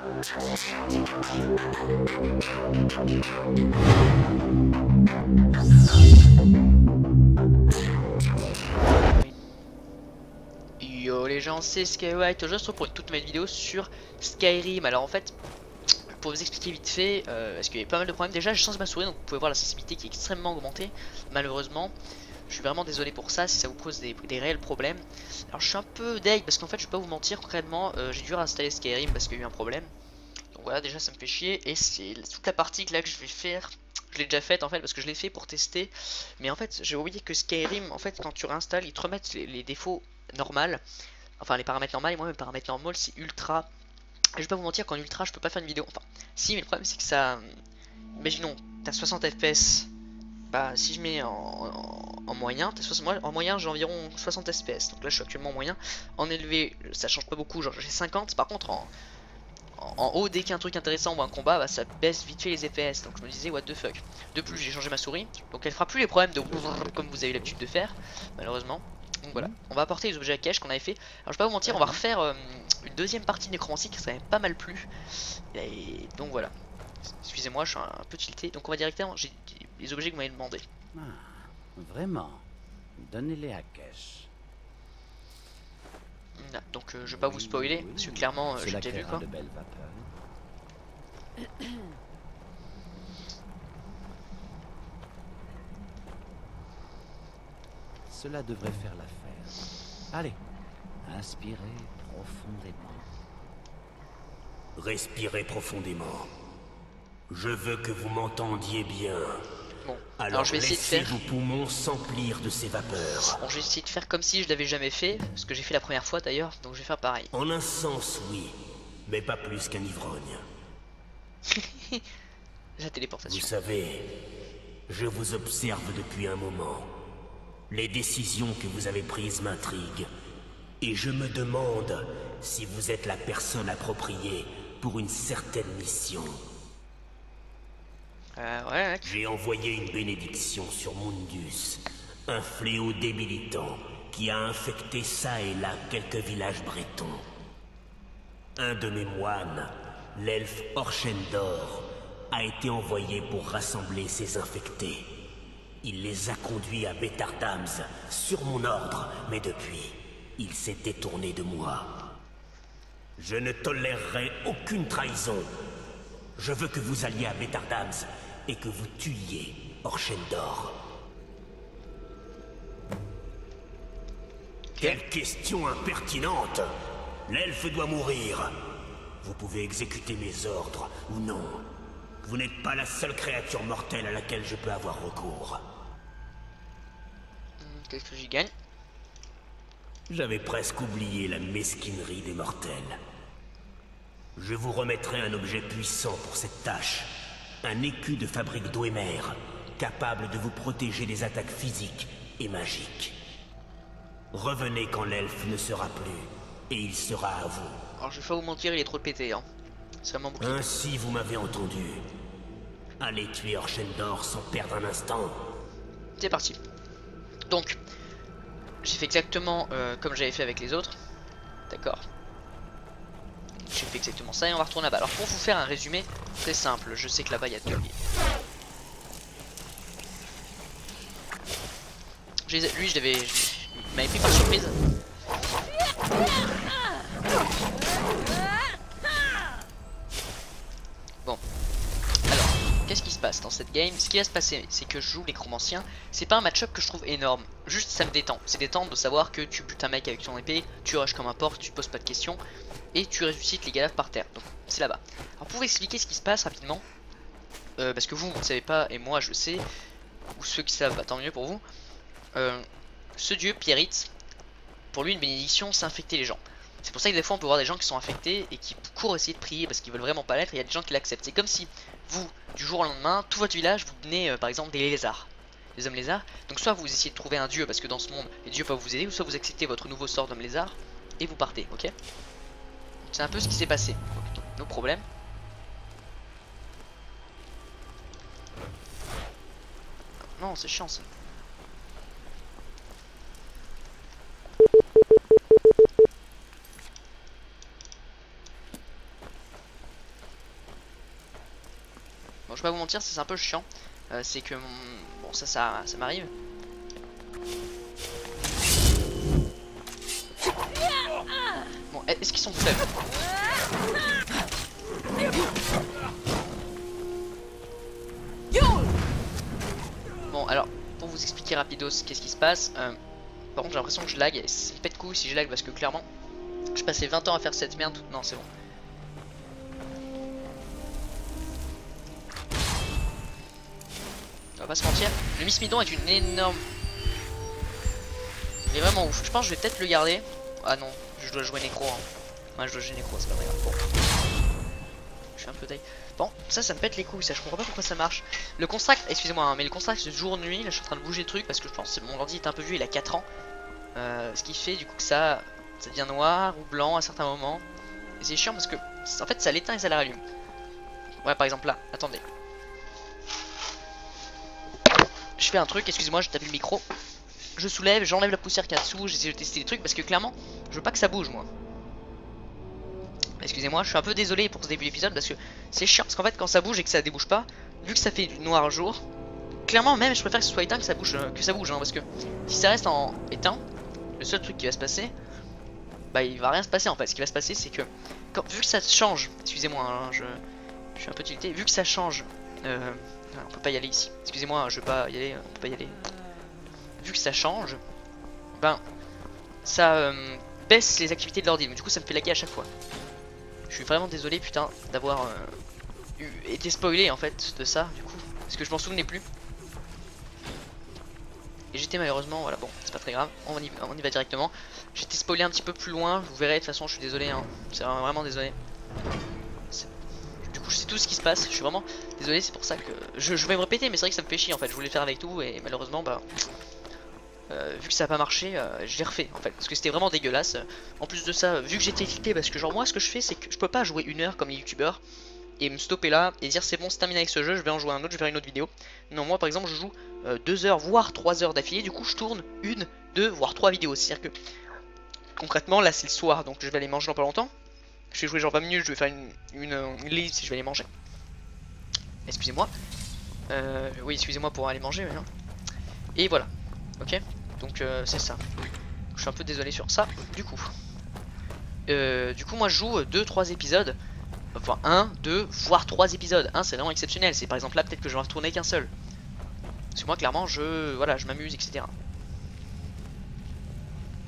Yo les gens, c'est Skywhite, aujourd'hui on se retrouve pour une toute nouvelle vidéo sur Skyrim. Alors en fait, pour vous expliquer vite fait, parce qu'il y a pas mal de problèmes. Déjà j'ai changé ma souris, donc vous pouvez voir la sensibilité qui est extrêmement augmentée, malheureusement. Je suis vraiment désolé pour ça, si ça vous cause des réels problèmes. Alors je suis un peu deg, parce qu'en fait je vais pas vous mentir, concrètement, j'ai dû réinstaller Skyrim parce qu'il y a eu un problème. Donc voilà, déjà ça me fait chier, et c'est toute la partie là que je vais faire. Je l'ai déjà faite en fait parce que je l'ai fait pour tester. Mais en fait j'ai oublié que Skyrim, en fait quand tu réinstalles, ils te remettent les défauts normaux. Enfin les paramètres normaux, et moi mes paramètres normaux c'est ultra. Et je vais pas vous mentir qu'en ultra je peux pas faire une vidéo. Enfin si, mais le problème c'est que ça. Imaginons, t'as 60 fps. Bah si je mets en moyen, moi en moyen j'ai environ 60 fps. Donc là je suis actuellement en moyen. En élevé ça change pas beaucoup, genre j'ai 50. Par contre en haut, dès qu'il y a un truc intéressant ou un combat, bah, ça baisse vite fait les FPS. Donc je me disais what the fuck. De plus j'ai changé ma souris, donc elle fera plus les problèmes de comme vous avez l'habitude de faire, malheureusement. Donc voilà, on va apporter les objets à cache qu'on avait fait. Alors je vais pas vous mentir, on va refaire une deuxième partie de Nécromancie qui ça m'avait pas mal plu. Et donc voilà. Excusez-moi, je suis un peu tilté. Donc on va directement, j'ai les objets que vous m'avez demandé. Ah, vraiment. Donnez-les à Kesh. Donc je vais pas vous spoiler, parce que clairement j'ai déjà vu quoi. De belles vapeurs. Cela devrait faire l'affaire. Allez, inspirez profondément. Respirez profondément. Je veux que vous m'entendiez bien. Bon, Alors je vais essayer de faire. Vos poumons s'emplir de ces vapeurs. Bon, je vais essayer de faire comme si je l'avais jamais fait, ce que j'ai fait la première fois d'ailleurs, donc je vais faire pareil. En un sens, oui, mais pas plus qu'un ivrogne. La téléportation. Vous savez, je vous observe depuis un moment. Les décisions que vous avez prises m'intriguent. Et je me demande si vous êtes la personne appropriée pour une certaine mission. Ouais. J'ai envoyé une bénédiction sur Mundus, un fléau débilitant qui a infecté ça et là quelques villages bretons. Un de mes moines, l'elfe Orchendor, a été envoyé pour rassembler ces infectés. Il les a conduits à Betardams sur mon ordre, mais depuis, il s'est détourné de moi. Je ne tolérerai aucune trahison. Je veux que vous alliez à Betardams et que vous tuiez Orchendor. Quelle question impertinente! L'elfe doit mourir. Vous pouvez exécuter mes ordres ou non. Vous n'êtes pas la seule créature mortelle à laquelle je peux avoir recours. Qu'est-ce que j'y gagne? J'avais presque oublié la mesquinerie des mortels. Je vous remettrai un objet puissant pour cette tâche. Un écu de fabrique d'Oemer, capable de vous protéger des attaques physiques et magiques. Revenez quand l'elfe ne sera plus, et il sera à vous. Alors je vais pas vous mentir, il est trop pété, hein. C'est vraiment beaucoup. Ainsi vous m'avez entendu. Allez tuer Orchendor sans perdre un instant. C'est parti. Donc, j'ai fait exactement comme j'avais fait avec les autres. D'accord. J'ai fait exactement ça et on va retourner là-bas. Alors pour vous faire un résumé très simple, je sais que là-bas il y a deux liens. Lui je l'avais... Il m'avait pris par surprise. Bon. Alors, qu'est-ce qui se passe dans cette game? Ce qui va se passer, c'est que je joue les Nécromanciens. C'est pas un match-up que je trouve énorme. Juste ça me détend. C'est détente de savoir que tu butes un mec avec ton épée, tu rushes comme un porc, tu te poses pas de questions. Et tu ressuscites les cadavres par terre. Donc c'est là-bas. Alors pour vous expliquer ce qui se passe rapidement. Parce que vous ne savez pas et moi je le sais. Ou ceux qui savent, bah, tant mieux pour vous. Ce dieu, Pierrit, pour lui une bénédiction c'est infecter les gens. C'est pour ça que des fois on peut voir des gens qui sont infectés et qui courent essayer de prier parce qu'ils veulent vraiment pas l'être. Et il y a des gens qui l'acceptent. C'est comme si vous, du jour au lendemain, tout votre village vous venez par exemple des lézards. Des hommes lézards. Donc soit vous essayez de trouver un dieu parce que dans ce monde les dieux peuvent vous aider. Ou soit vous acceptez votre nouveau sort d'homme lézard et vous partez, ok? C'est un peu ce qui s'est passé. Donc, nos problèmes. Non, c'est chiant ça. Bon, je vais pas vous mentir, c'est un peu chiant. C'est que bon, ça m'arrive. Bon, est-ce qu'ils sont faibles? Bon, alors, pour vous expliquer rapidos qu'est-ce qui se passe. Par contre, j'ai l'impression que je lag. C'est pète couille si je lag parce que clairement, je passais 20 ans à faire cette merde. Non, c'est bon. On va pas se mentir. Le Miss Midon est une énorme. Il est vraiment ouf. Je pense que je vais peut-être le garder. Ah non, je dois jouer Nécro. Hein. Ouais, je dois jouer Nécro, c'est pas très grave. Bon. Je suis un peu taille. Bon, ça me pète les couilles, ça. Je comprends pas pourquoi ça marche. Le Construct, excusez-moi, hein, mais le Construct c'est jour-nuit. Là, je suis en train de bouger le truc parce que je pense que mon ordi est un peu vieux, il a 4 ans. Ce qui fait du coup que ça devient noir ou blanc à certains moments. Et c'est chiant parce que en fait ça l'éteint et ça la rallume. Ouais, par exemple là, attendez. Je fais un truc, excusez-moi, je tape le micro. Je soulève, j'enlève la poussière qu'il y a dessous, j'essaie de tester des trucs parce que clairement, je veux pas que ça bouge moi. Excusez-moi, je suis un peu désolé pour ce début d'épisode parce que c'est chiant parce qu'en fait quand ça bouge et que ça débouche pas, vu que ça fait du noir jour, clairement même je préfère que ce soit éteint que ça bouge hein, parce que si ça reste en éteint, le seul truc qui va se passer, bah il va rien se passer en fait. Ce qui va se passer c'est que vu que ça change, excusez-moi hein, je suis un peu tilté, vu que ça change, on peut pas y aller ici, excusez-moi, je veux pas y aller, on peut pas y aller. Vu que ça change, ben ça baisse les activités de l'ordi, mais du coup ça me fait laguer à chaque fois. Je suis vraiment désolé putain d'avoir été spoilé en fait de ça du coup, parce que je m'en souvenais plus. Et j'étais malheureusement, voilà bon, c'est pas très grave, on y va directement. J'étais spoilé un petit peu plus loin, vous verrez de toute façon je suis désolé, hein. C'est vraiment désolé. Du coup je sais tout ce qui se passe, je suis vraiment désolé, c'est pour ça que je vais me répéter, mais c'est vrai que ça me fait chier en fait, je voulais faire avec tout et malheureusement bah... vu que ça n'a pas marché, je l'ai refait en fait parce que c'était vraiment dégueulasse. En plus de ça, vu que j'étais tilté, parce que genre moi ce que je fais c'est que je peux pas jouer 1 heure comme les youtubeurs et me stopper là et dire c'est bon, c'est terminé avec ce jeu, je vais en jouer un autre, je vais faire une autre vidéo. Non, moi par exemple je joue 2 heures voire 3 heures d'affilée, du coup je tourne 1, 2 voire 3 vidéos. C'est à dire que concrètement là c'est le soir donc je vais aller manger dans pas longtemps. Je vais jouer genre 20 minutes, je vais faire une liste si je vais aller manger. Excusez-moi. Oui excusez-moi pour aller manger maintenant. Et voilà, ok. Donc c'est ça. Je suis un peu désolé sur ça. Du coup moi je joue 2-3 épisodes. Enfin 1, 2, voire 3 épisodes. 1 c'est vraiment exceptionnel. C'est par exemple là peut-être que je vais en retourner qu'un seul. Parce que moi clairement je m'amuse etc.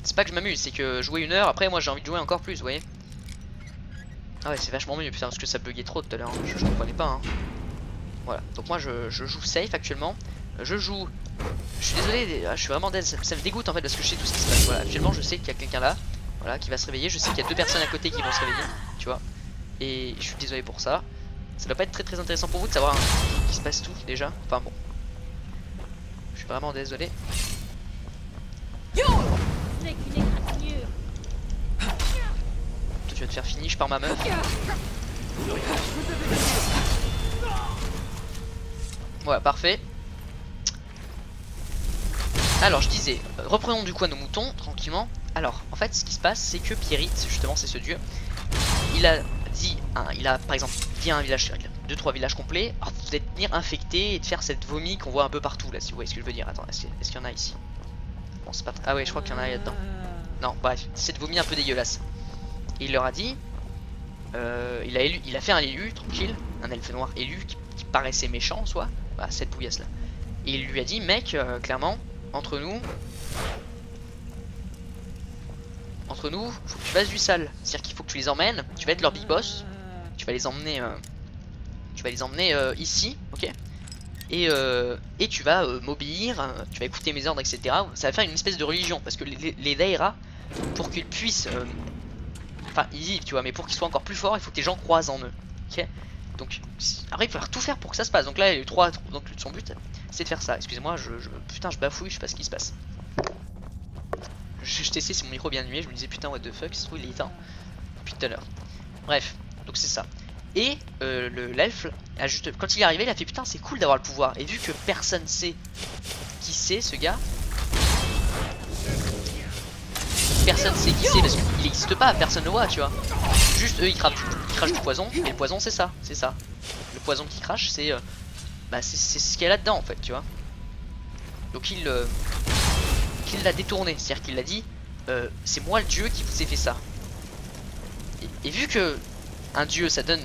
C'est pas que je m'amuse, c'est que jouer 1 heure, après moi j'ai envie de jouer encore plus, vous voyez. Ah ouais c'est vachement mieux putain parce que ça buguait trop tout à l'heure, hein. Je comprenais pas hein. Voilà, donc moi je joue safe actuellement. Je joue. Je suis désolé, je suis vraiment dead, ça me dégoûte en fait parce que je sais tout ce qui se passe. Voilà, actuellement je sais qu'il y a quelqu'un là, voilà, qui va se réveiller. Je sais qu'il y a 2 personnes à côté qui vont se réveiller, tu vois. Et je suis désolé pour ça. Ça doit pas être très intéressant pour vous de savoir hein, qu'il se passe tout déjà. Enfin bon. Je suis vraiment désolé. Toi tu vas te faire finish par ma meuf. Voilà, parfait. Alors je disais, reprenons du coup à nos moutons tranquillement. Alors en fait ce qui se passe c'est que Pierrite, justement c'est ce dieu, il a dit, il a par exemple dit à un village, 2-3 villages complets, alors, vous allez venir infecter et de faire cette vomi qu'on voit un peu partout là si vous voyez ce que je veux dire. Attends, est-ce qu'il y en a ici? Bon c'est pas... Ah ouais je crois qu'il y en a là-dedans. Non bref, cette vomi un peu dégueulasse. Et il leur a dit, il a fait un élu tranquille, un elfe noir élu qui paraissait méchant en soi, bah, cette bouillasse là. Et il lui a dit mec clairement, entre nous, faut que tu fasses du sale. C'est-à-dire qu'il faut que tu les emmènes, tu vas être leur big boss, tu vas les emmener, ici, ok. Et tu vas m'obéir, tu vas écouter mes ordres, etc. Ça va faire une espèce de religion, parce que les Daïra, pour qu'ils puissent, enfin ils vivent, tu vois, mais pour qu'ils soient encore plus forts, il faut que les gens croisent en eux, ok. Donc après il va falloir tout faire pour que ça se passe. Donc là il y a eu 3, donc son but c'est de faire ça. Excusez-moi, putain je bafouille, je sais pas ce qui se passe. Je testais si mon micro bien allumé, je me disais putain what the fuck, c'est tout il est éteint depuis tout à l'heure. Bref, donc c'est ça. Et l'elfe a juste, quand il est arrivé il a fait putain c'est cool d'avoir le pouvoir. Et vu que personne sait qui c'est ce gars, personne sait qui c'est parce qu'il n'existe pas, personne ne voit, tu vois. Juste eux ils crachent du poison, et le poison c'est ça, Le poison qu'ils crachent c'est c'est ce qu'il y a là-dedans en fait, tu vois. Donc il l'a détourné, c'est-à-dire qu'il l'a dit c'est moi le dieu qui vous ai fait ça. Et vu que un dieu ça donne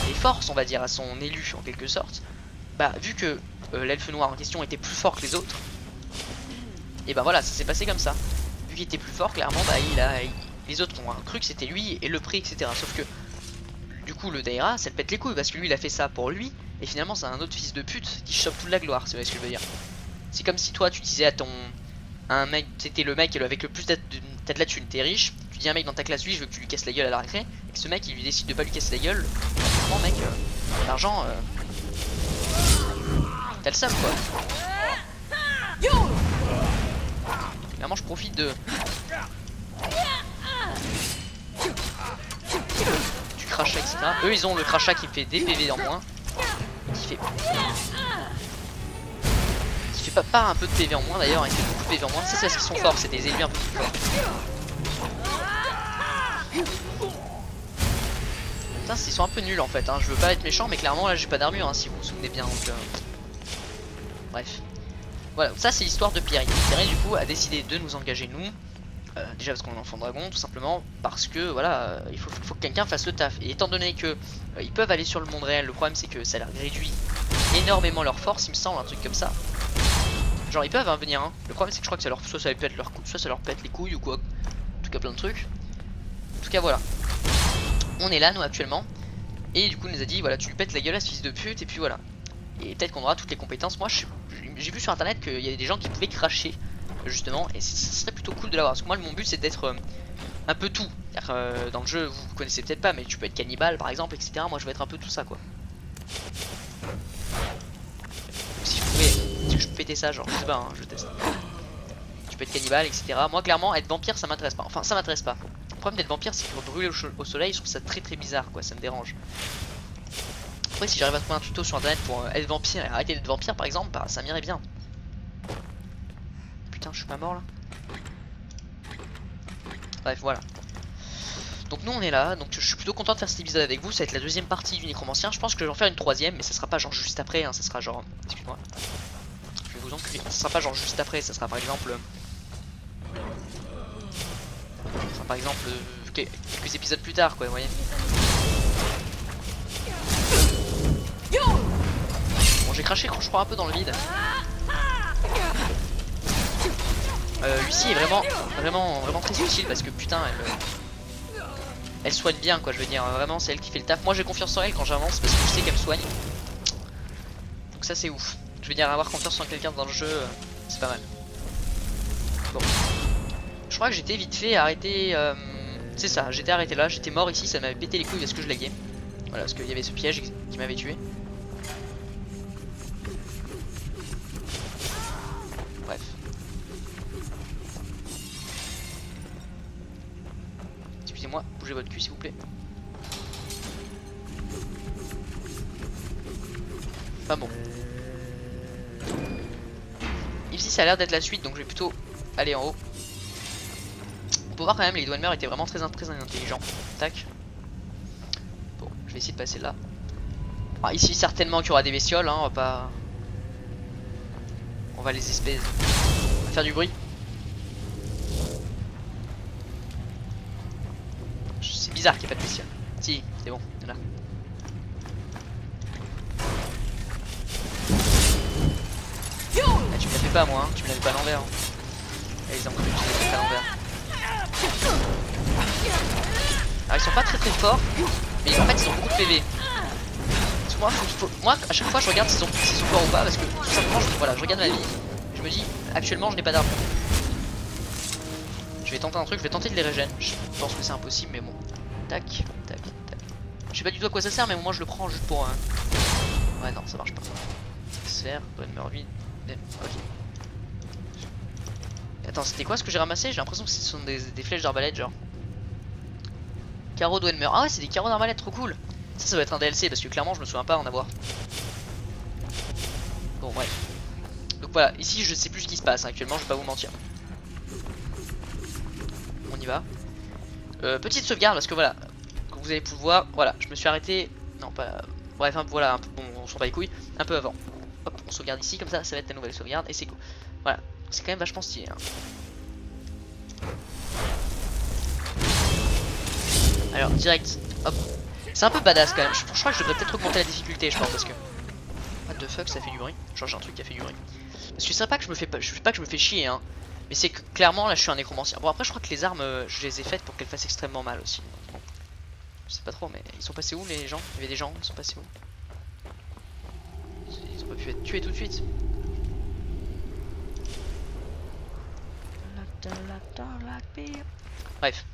des forces on va dire à son élu en quelque sorte, bah vu que l'elfe noir en question était plus fort que les autres, et bah voilà ça s'est passé comme ça. Vu qu'il était plus fort clairement bah les autres ont cru que c'était lui et le prix etc. Sauf que du coup le Daïra ça le pète les couilles parce que lui il a fait ça pour lui et finalement c'est un autre fils de pute qui chope toute la gloire, c'est ce que je veux dire. C'est comme si toi tu disais à un mec, c'était le mec avec le plus t'as de la thune, t'es riche, tu dis à un mec dans ta classe lui je veux que tu lui casses la gueule à la récré, et que ce mec il lui décide de pas lui casser la gueule, vraiment mec, l'argent, t'as le seum quoi. Clairement je profite de... du crachat etc. Eux ils ont le crachat qui fait des PV en moins, qui fait pas un peu de PV en moins d'ailleurs, il fait beaucoup de PV en moins, ça c'est parce qu'ils sont forts, c'est des élus un peu plus forts. Putain ils sont un peu nuls en fait, hein. Je veux pas être méchant mais clairement là j'ai pas d'armure hein, si vous vous souvenez bien donc bref. Voilà, ça c'est l'histoire de Pierre. Pierre du coup a décidé de nous engager nous, déjà parce qu'on est enfant dragon tout simplement, parce que voilà il faut que quelqu'un fasse le taf. Et étant donné que ils peuvent aller sur le monde réel, le problème c'est que ça leur réduit énormément leur force il me semble, un truc comme ça. Genre ils peuvent venir hein. Le problème c'est que je crois que ça leur pète leur cou, soit ça leur pète les couilles ou quoi. En tout cas plein de trucs. En tout cas voilà. On est là nous actuellement. Et du coup il nous a dit voilà tu lui pètes la gueule à ce fils de pute et puis voilà. Et peut-être qu'on aura toutes les compétences. Moi j'ai vu sur internet qu'il y avait des gens qui pouvaient cracher justement. Et ça serait plutôt cool de l'avoir. Parce que moi mon but c'est d'être un peu tout. Dans le jeu vous connaissez peut-être pas mais tu peux être cannibale par exemple etc. Moi je veux être un peu tout ça quoi. Si je peux péter ça genre je sais pas hein, je teste. Tu peux être cannibale etc. Moi clairement être vampire ça m'intéresse pas. Enfin ça m'intéresse pas. Le problème d'être vampire c'est que brûler au soleil je trouve ça très bizarre quoi, ça me dérange. Après si j'arrive à trouver un tuto sur internet pour être vampire et arrêter d'être vampire par exemple, bah ça m'irait bien. Putain je suis pas mort là. Bref voilà. Donc nous on est là, donc je suis plutôt content de faire cet épisode avec vous, ça va être la deuxième partie du Nécromancien. Je pense que je vais en faire une troisième mais ça sera pas genre juste après hein, ça sera genre... Excuse-moi. Je vais vous enculer. Ça sera pas genre juste après, ça sera par exemple... Ça sera par exemple quelques épisodes plus tard quoi, vous voyez. Bon j'ai craché je crois un peu dans le vide. Lucie est vraiment très utile parce que putain elle soigne bien quoi, je veux dire vraiment c'est elle qui fait le taf. Moi j'ai confiance en elle quand j'avance parce que je sais qu'elle me soigne. Donc ça c'est ouf. Je veux dire avoir confiance en quelqu'un dans le jeu c'est pas mal. Bon. Je crois que j'étais vite fait arrêté c'est ça, j'étais arrêté là, j'étais mort ici, ça m'avait pété les couilles parce que je laguais. Voilà, parce qu'il y avait ce piège qui m'avait tué. Bref. Excusez-moi, bougez votre cul s'il vous plaît. Enfin bon. Ici ça a l'air d'être la suite donc je vais plutôt aller en haut. On peut voir quand même les Dwemer étaient vraiment très intelligents. Tac. Bon, je vais essayer de passer là. Alors, ici certainement qu'il y aura des bestioles, hein, on va pas... On va les espèces... On va faire du bruit. C'est bizarre qu'il n'y ait pas de bestioles. Si, c'est bon, il y en a. Ah, tu me la fais pas moi, hein. Tu me la fais pas à l'envers. Hein. Les enculés, tu me la fais à l'envers. Alors ils sont pas très forts, mais en fait ils ont beaucoup de PV. Moi à chaque fois je regarde s'ils sont forts ou pas parce que tout simplement voilà, je regarde ma vie, je me dis actuellement je n'ai pas d'armes. Je vais tenter un truc, je vais tenter de les régène. Je pense que c'est impossible mais bon. Tac, tac, tac. Je sais pas du tout à quoi ça sert mais moi je le prends juste pour Ouais non ça marche pas. Sphère, Dwemer vide. Ok. Attends c'était quoi ce que j'ai ramassé? J'ai l'impression que ce sont des flèches d'arbalète genre. Carreau Dwemer. Ah ouais c'est des carreaux d'arbalète, trop cool. Ça doit être un DLC parce que clairement je me souviens pas en avoir. Bon bref. Donc voilà, ici je sais plus ce qui se passe hein. Actuellement je vais pas vous mentir. On on y va. Petite sauvegarde parce que voilà, comme vous avez pu le voir, voilà, je me suis arrêté, non pas, bref, voilà, un peu, bon, on s'en bat les couilles, un peu avant. Hop, on sauvegarde ici, comme ça va être la nouvelle sauvegarde et c'est cool. Voilà, c'est quand même vachement stylé. Hein. Alors, direct, hop. C'est un peu badass quand même, je crois que je devrais peut-être augmenter la difficulté, je pense, parce que... What the fuck, ça fait du bruit. Genre j'ai un truc qui a fait du bruit. Parce que c'est pas que je me fais pas, je me fais chier hein. Mais c'est que clairement là je suis un nécromancien. Bon après je crois que les armes je les ai faites pour qu'elles fassent extrêmement mal aussi. Donc, bon. Je sais pas trop mais ils sont passés où les gens? Il y avait des gens, ils sont passés où? Ils ont pas pu être tués tout de suite. Bref.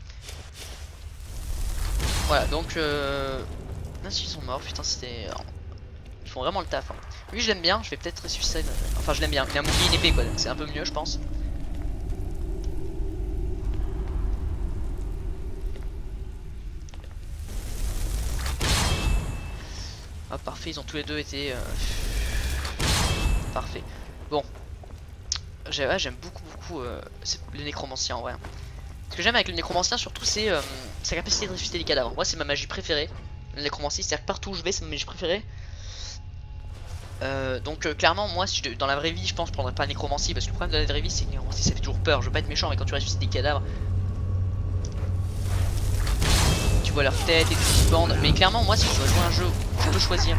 Voilà donc là s'ils sont morts, putain c'était... Ils font vraiment le taf hein. Lui je l'aime bien, je vais peut-être ressusciter. Enfin je l'aime bien, il a un bouclier, une épée quoi, c'est un peu mieux je pense. Ah parfait, ils ont tous les deux été parfait. Bon, j'aime beaucoup le nécromancien en vrai. Ce que j'aime avec le nécromancien surtout c'est sa capacité de ressusciter les cadavres. Moi c'est ma magie préférée. Le nécromancien, c'est-à-dire que partout où je vais c'est ma magie préférée. Donc clairement moi si dans la vraie vie je pense je prendrais pas nécromancie parce que le problème de la vraie vie c'est que nécromancie ça fait toujours peur. Je veux pas être méchant mais quand tu ressuscites des cadavres tu vois leur tête et tout qui bandent. Mais clairement moi si je dois jouer un jeu je peux choisir.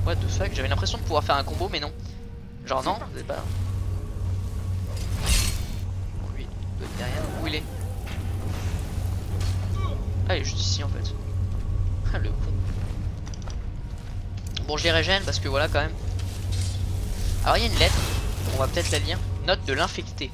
What the fuck, j'avais l'impression de pouvoir faire un combo mais non. Genre non, vous êtes pas. Lui, il doit être derrière. Où il est? Ah il est juste ici en fait. Ah le con. Bon je les régène parce que voilà quand même. Alors il y a une lettre, on va peut-être la lire. Note de l'infecté.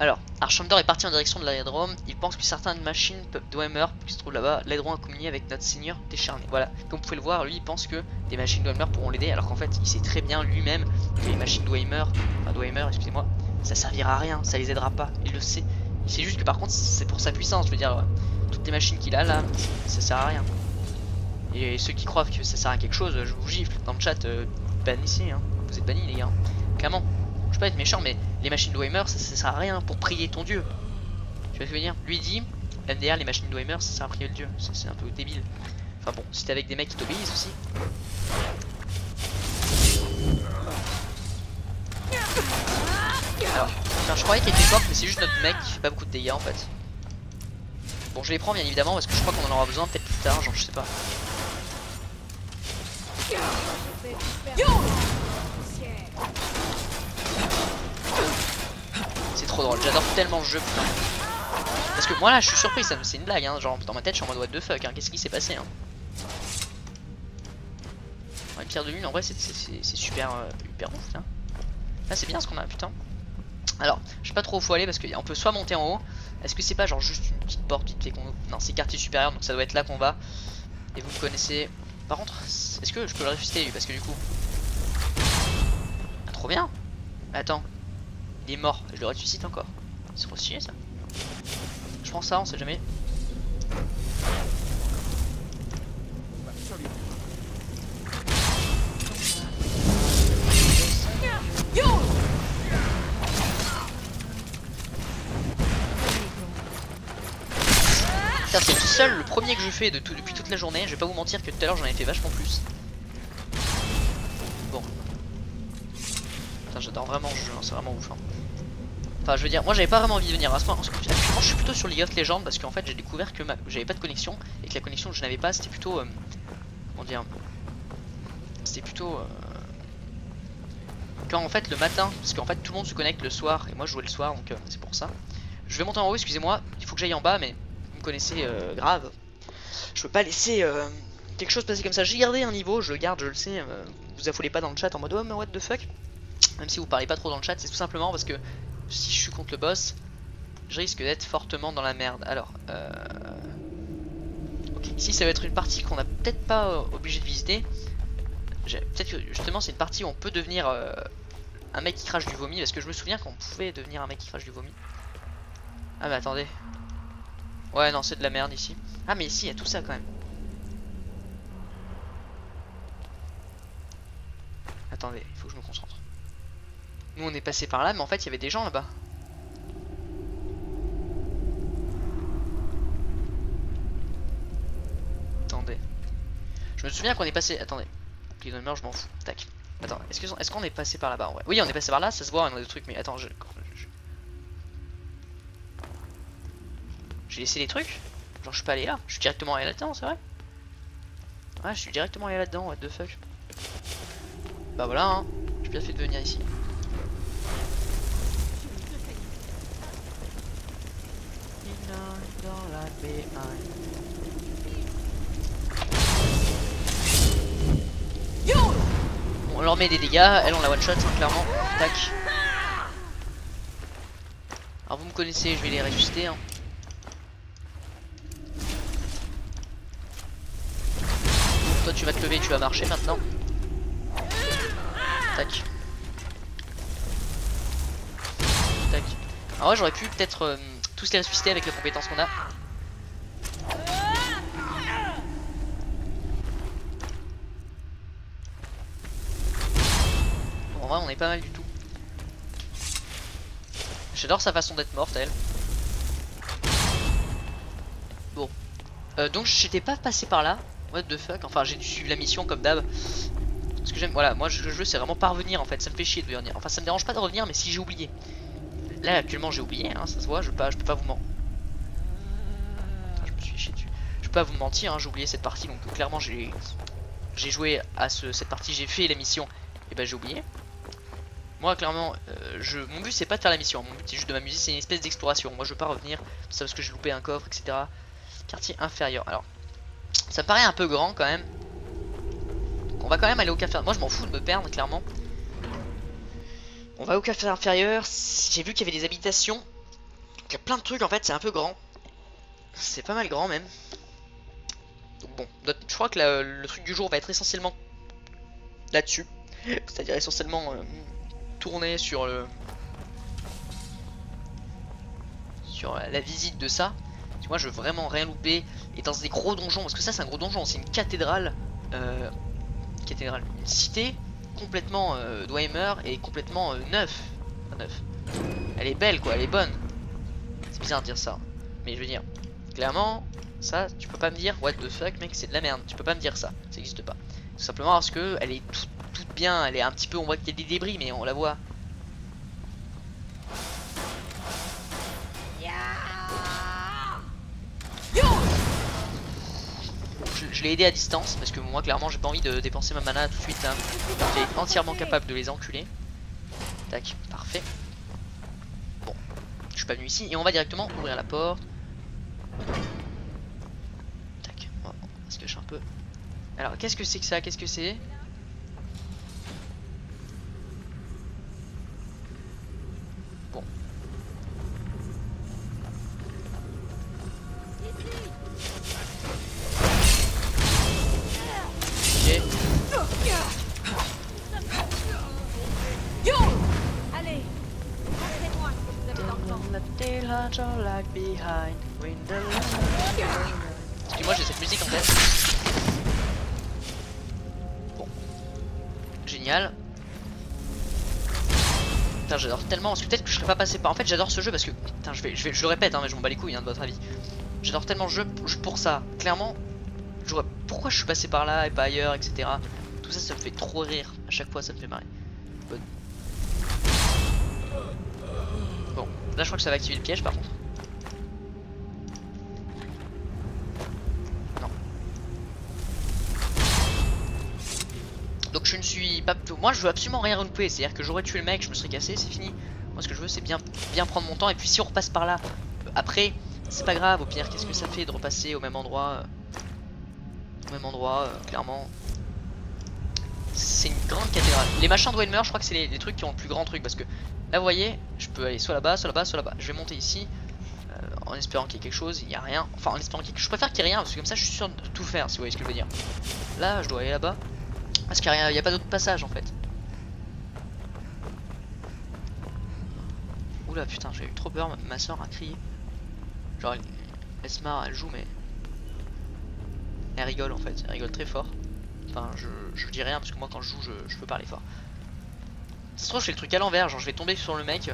Alors, Archambault est parti en direction de l'aérodrome. Il pense que certaines machines Dwemer qui se trouvent là-bas l'aideront à communier avec notre seigneur décharné. Voilà, comme vous pouvez le voir, lui il pense que des machines Dwemer pourront l'aider alors qu'en fait il sait très bien lui-même que les machines Dwemer, excusez-moi, ça servira à rien, ça les aidera pas, il le sait. C'est juste que par contre c'est pour sa puissance, je veux dire, toutes les machines qu'il a là, ça sert à rien. Et ceux qui croient que ça sert à quelque chose, je vous gifle dans le chat, bannissez, hein. Vous êtes bannis les gars, clairement. Je peux pas être méchant mais les machines Dwemer ça sert à rien pour prier ton dieu. Tu vois ce que je veux dire? Lui il dit, MDR les machines Dwemer ça sert à prier le dieu, c'est un peu débile. Enfin bon, si t'es avec des mecs qui t'obéissent aussi. Alors, enfin, je croyais qu'il était fort mais c'est juste notre mec qui fait pas beaucoup de dégâts en fait. Bon je les prends bien évidemment parce que je crois qu'on en aura besoin peut-être plus tard, genre je sais pas. C'est trop drôle, j'adore tellement le jeu putain. Parce que moi là je suis surpris, c'est une blague hein, genre dans ma tête je suis en mode what the fuck hein, qu'est-ce qui s'est passé hein. Ouais, pierre de lune en vrai c'est super hyper ouf hein. Là c'est bien ce qu'on a putain. Alors je sais pas trop où faut aller parce qu'on peut soit monter en haut. Est-ce que c'est pas genre juste une petite porte qui fait qu'on... Non c'est quartier supérieur donc ça doit être là qu'on va. Et vous me connaissez. Par contre est-ce que je peux le ressusciter lui parce que du coup... Ah, trop bien. Attends. Il est mort, je le ressuscite encore. C'est trop stylé ça. Je prends ça, on sait jamais. Putain, c'est le premier que je fais depuis toute la journée. Je vais pas vous mentir que tout à l'heure j'en ai fait vachement plus. Bon. Putain, j'adore vraiment le jeu, hein, c'est vraiment ouf. Hein. Enfin, je veux dire, moi j'avais pas vraiment envie de venir à ce point. Actuellement, je suis plutôt sur League of Legends parce qu'en fait j'ai découvert que j'avais pas de connexion et que la connexion que je n'avais pas c'était plutôt. Comment dire? C'était plutôt. Quand en fait le matin, parce qu'en fait tout le monde se connecte le soir et moi je jouais le soir donc c'est pour ça. Je vais monter en haut, excusez-moi, il faut que j'aille en bas mais vous me connaissez grave. Je peux pas laisser quelque chose passer comme ça. J'ai gardé un niveau, je le garde, je le sais. Vous affolez pas dans le chat en mode oh mais what the fuck. Même si vous parlez pas trop dans le chat, c'est tout simplement parce que si je suis contre le boss, je risque d'être fortement dans la merde. Alors, ok, ici ça va être une partie qu'on a peut-être pas obligé de visiter. Peut-être que justement c'est une partie où on peut devenir un mec qui crache du vomi, parce que je me souviens qu'on pouvait devenir un mec qui crache du vomi. Ah mais attendez. Ouais non c'est de la merde ici. Ah mais ici il y a tout ça quand même. Attendez, il faut que je me concentre. Nous on est passé par là mais en fait il y avait des gens là-bas. attendez. Je me souviens qu'on est passé. Attendez. Clé de je m'en fous. Tac. Attends, est-ce qu'on est passé par là-bas? Ouais. Oui, on est passé par là, ça se voit, on a des trucs, mais attends, j'ai laissé les trucs? Genre, je suis pas allé là, je suis directement allé là-dedans, c'est vrai? Ouais, je suis directement allé là-dedans, what the fuck. Bah voilà, hein, j'ai bien fait de venir ici. On leur met des dégâts, elle on la one shot hein, clairement. Tac. Alors vous me connaissez, je vais les ressusciter hein. Toi tu vas te lever, tu vas marcher maintenant. Tac. Tac. Alors ouais j'aurais pu peut-être tous les ressusciter avec les compétences qu'on a. Bon, en vrai on est pas mal du tout. J'adore sa façon d'être morte elle. Bon. Donc j'étais pas passé par là. What the fuck. Enfin j'ai dû suivre la mission comme d'hab. Ce que j'aime, voilà, moi ce que je veux c'est vraiment pas revenir en fait. Ça me fait chier de revenir. Enfin ça me dérange pas de revenir mais si j'ai oublié. Là actuellement j'ai oublié, hein, ça se voit, je peux pas vous mentir. Je me suis chié dessus. Je peux pas vous mentir, hein, j'ai oublié cette partie donc clairement j'ai joué à cette partie, j'ai fait la mission et bah j'ai oublié. Moi clairement mon but c'est pas de faire la mission, mon but c'est juste de m'amuser, c'est une espèce d'exploration. Moi je veux pas revenir, ça parce que j'ai loupé un coffre etc. Quartier inférieur, alors ça me paraît un peu grand quand même. Donc, on va quand même aller au café, moi je m'en fous de me perdre clairement. On va au café inférieur, j'ai vu qu'il y avait des habitations. Donc il y a plein de trucs en fait, c'est un peu grand. C'est pas mal grand même. Donc bon, je crois que le truc du jour va être essentiellement là-dessus. C'est-à-dire essentiellement tourner sur la visite de ça. Parce que moi je veux vraiment rien louper. Et dans des gros donjons, parce que ça c'est un gros donjon, c'est une cathédrale. Une cité complètement Dwemer et complètement neuf. Elle est belle quoi, elle est bonne. C'est bizarre de dire ça. Mais je veux dire, clairement, ça tu peux pas me dire what the fuck mec c'est de la merde. Tu peux pas me dire ça, ça existe pas. Tout simplement parce que elle est toute bien, elle est un petit peu, on voit qu'il y a des débris mais on la voit. Je l'ai aidé à distance parce que moi clairement j'ai pas envie de dépenser ma mana tout de suite là. J'étais entièrement capable de les enculer. Tac, parfait. Bon, je suis pas venu ici et on va directement ouvrir la porte. Tac, on va se cacher un peu. Alors qu'est-ce que c'est que ça? Qu'est-ce que c'est? Bon. Allez, montrez-moi ce que vous avez dans le ventre. Excuse-moi, j'ai cette musique en tête. Bon. Génial. Putain, j'adore tellement. Parce que peut-être que je serais pas passé par. En fait, j'adore ce jeu parce que. Putain, je le répète, hein, mais je m'en bats les couilles hein, de votre avis. J'adore tellement le jeu pour ça. Clairement, je vois pourquoi je suis passé par là et pas ailleurs, etc. Tout ça, ça me fait trop rire. À chaque fois, ça me fait marrer. Bon, là, je crois que ça va activer le piège par contre. Non. Donc, je ne suis pas. Moi, je veux absolument rien relouper. C'est-à-dire que j'aurais tué le mec, je me serais cassé, c'est fini. Moi, ce que je veux, c'est bien prendre mon temps. Et puis, si on repasse par là, après, c'est pas grave. Au pire, qu'est-ce que ça fait de repasser au même endroit? Clairement. C'est une grande cathédrale. Les machins de Dwemer, je crois que c'est les trucs qui ont le plus grand truc. Parce que là, vous voyez, je peux aller soit là-bas, soit là-bas, soit là-bas. Je vais monter ici en espérant qu'il y ait quelque chose. Il n'y a rien. Enfin, en espérant qu'il y ait... Je préfère qu'il n'y ait rien parce que comme ça, je suis sûr de tout faire. Si vous voyez ce que je veux dire. Là, je dois aller là-bas. Parce qu'il n'y a pas d'autre passage en fait. Oula, putain, j'ai eu trop peur. Ma soeur a crié. Genre, elle se marre, elle joue, mais. Elle rigole en fait. Elle rigole très fort. Enfin, je dis rien parce que moi quand je joue, je peux parler fort. Ça se trouve, je fais le truc à l'envers, genre je vais tomber sur le mec.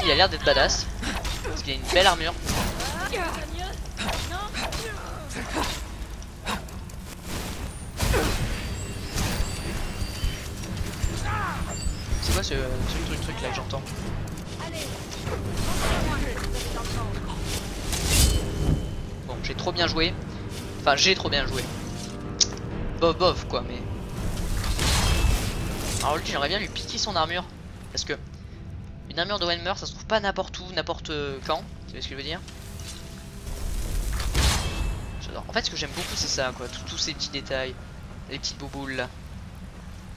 il a l'air d'être badass. Parce qu'il a une belle armure. C'est quoi ce truc là que j'entends? Bon, j'ai trop bien joué. Enfin, j'ai trop bien joué. Bof quoi, mais... Alors lui, j'aimerais bien lui piquer son armure. Parce que une armure de Wenmer, ça se trouve pas n'importe où, n'importe quand. Tu vois ce que je veux dire? J'adore. En fait, ce que j'aime beaucoup, c'est ça, quoi. Tous ces petits détails. Les petites bouboules là.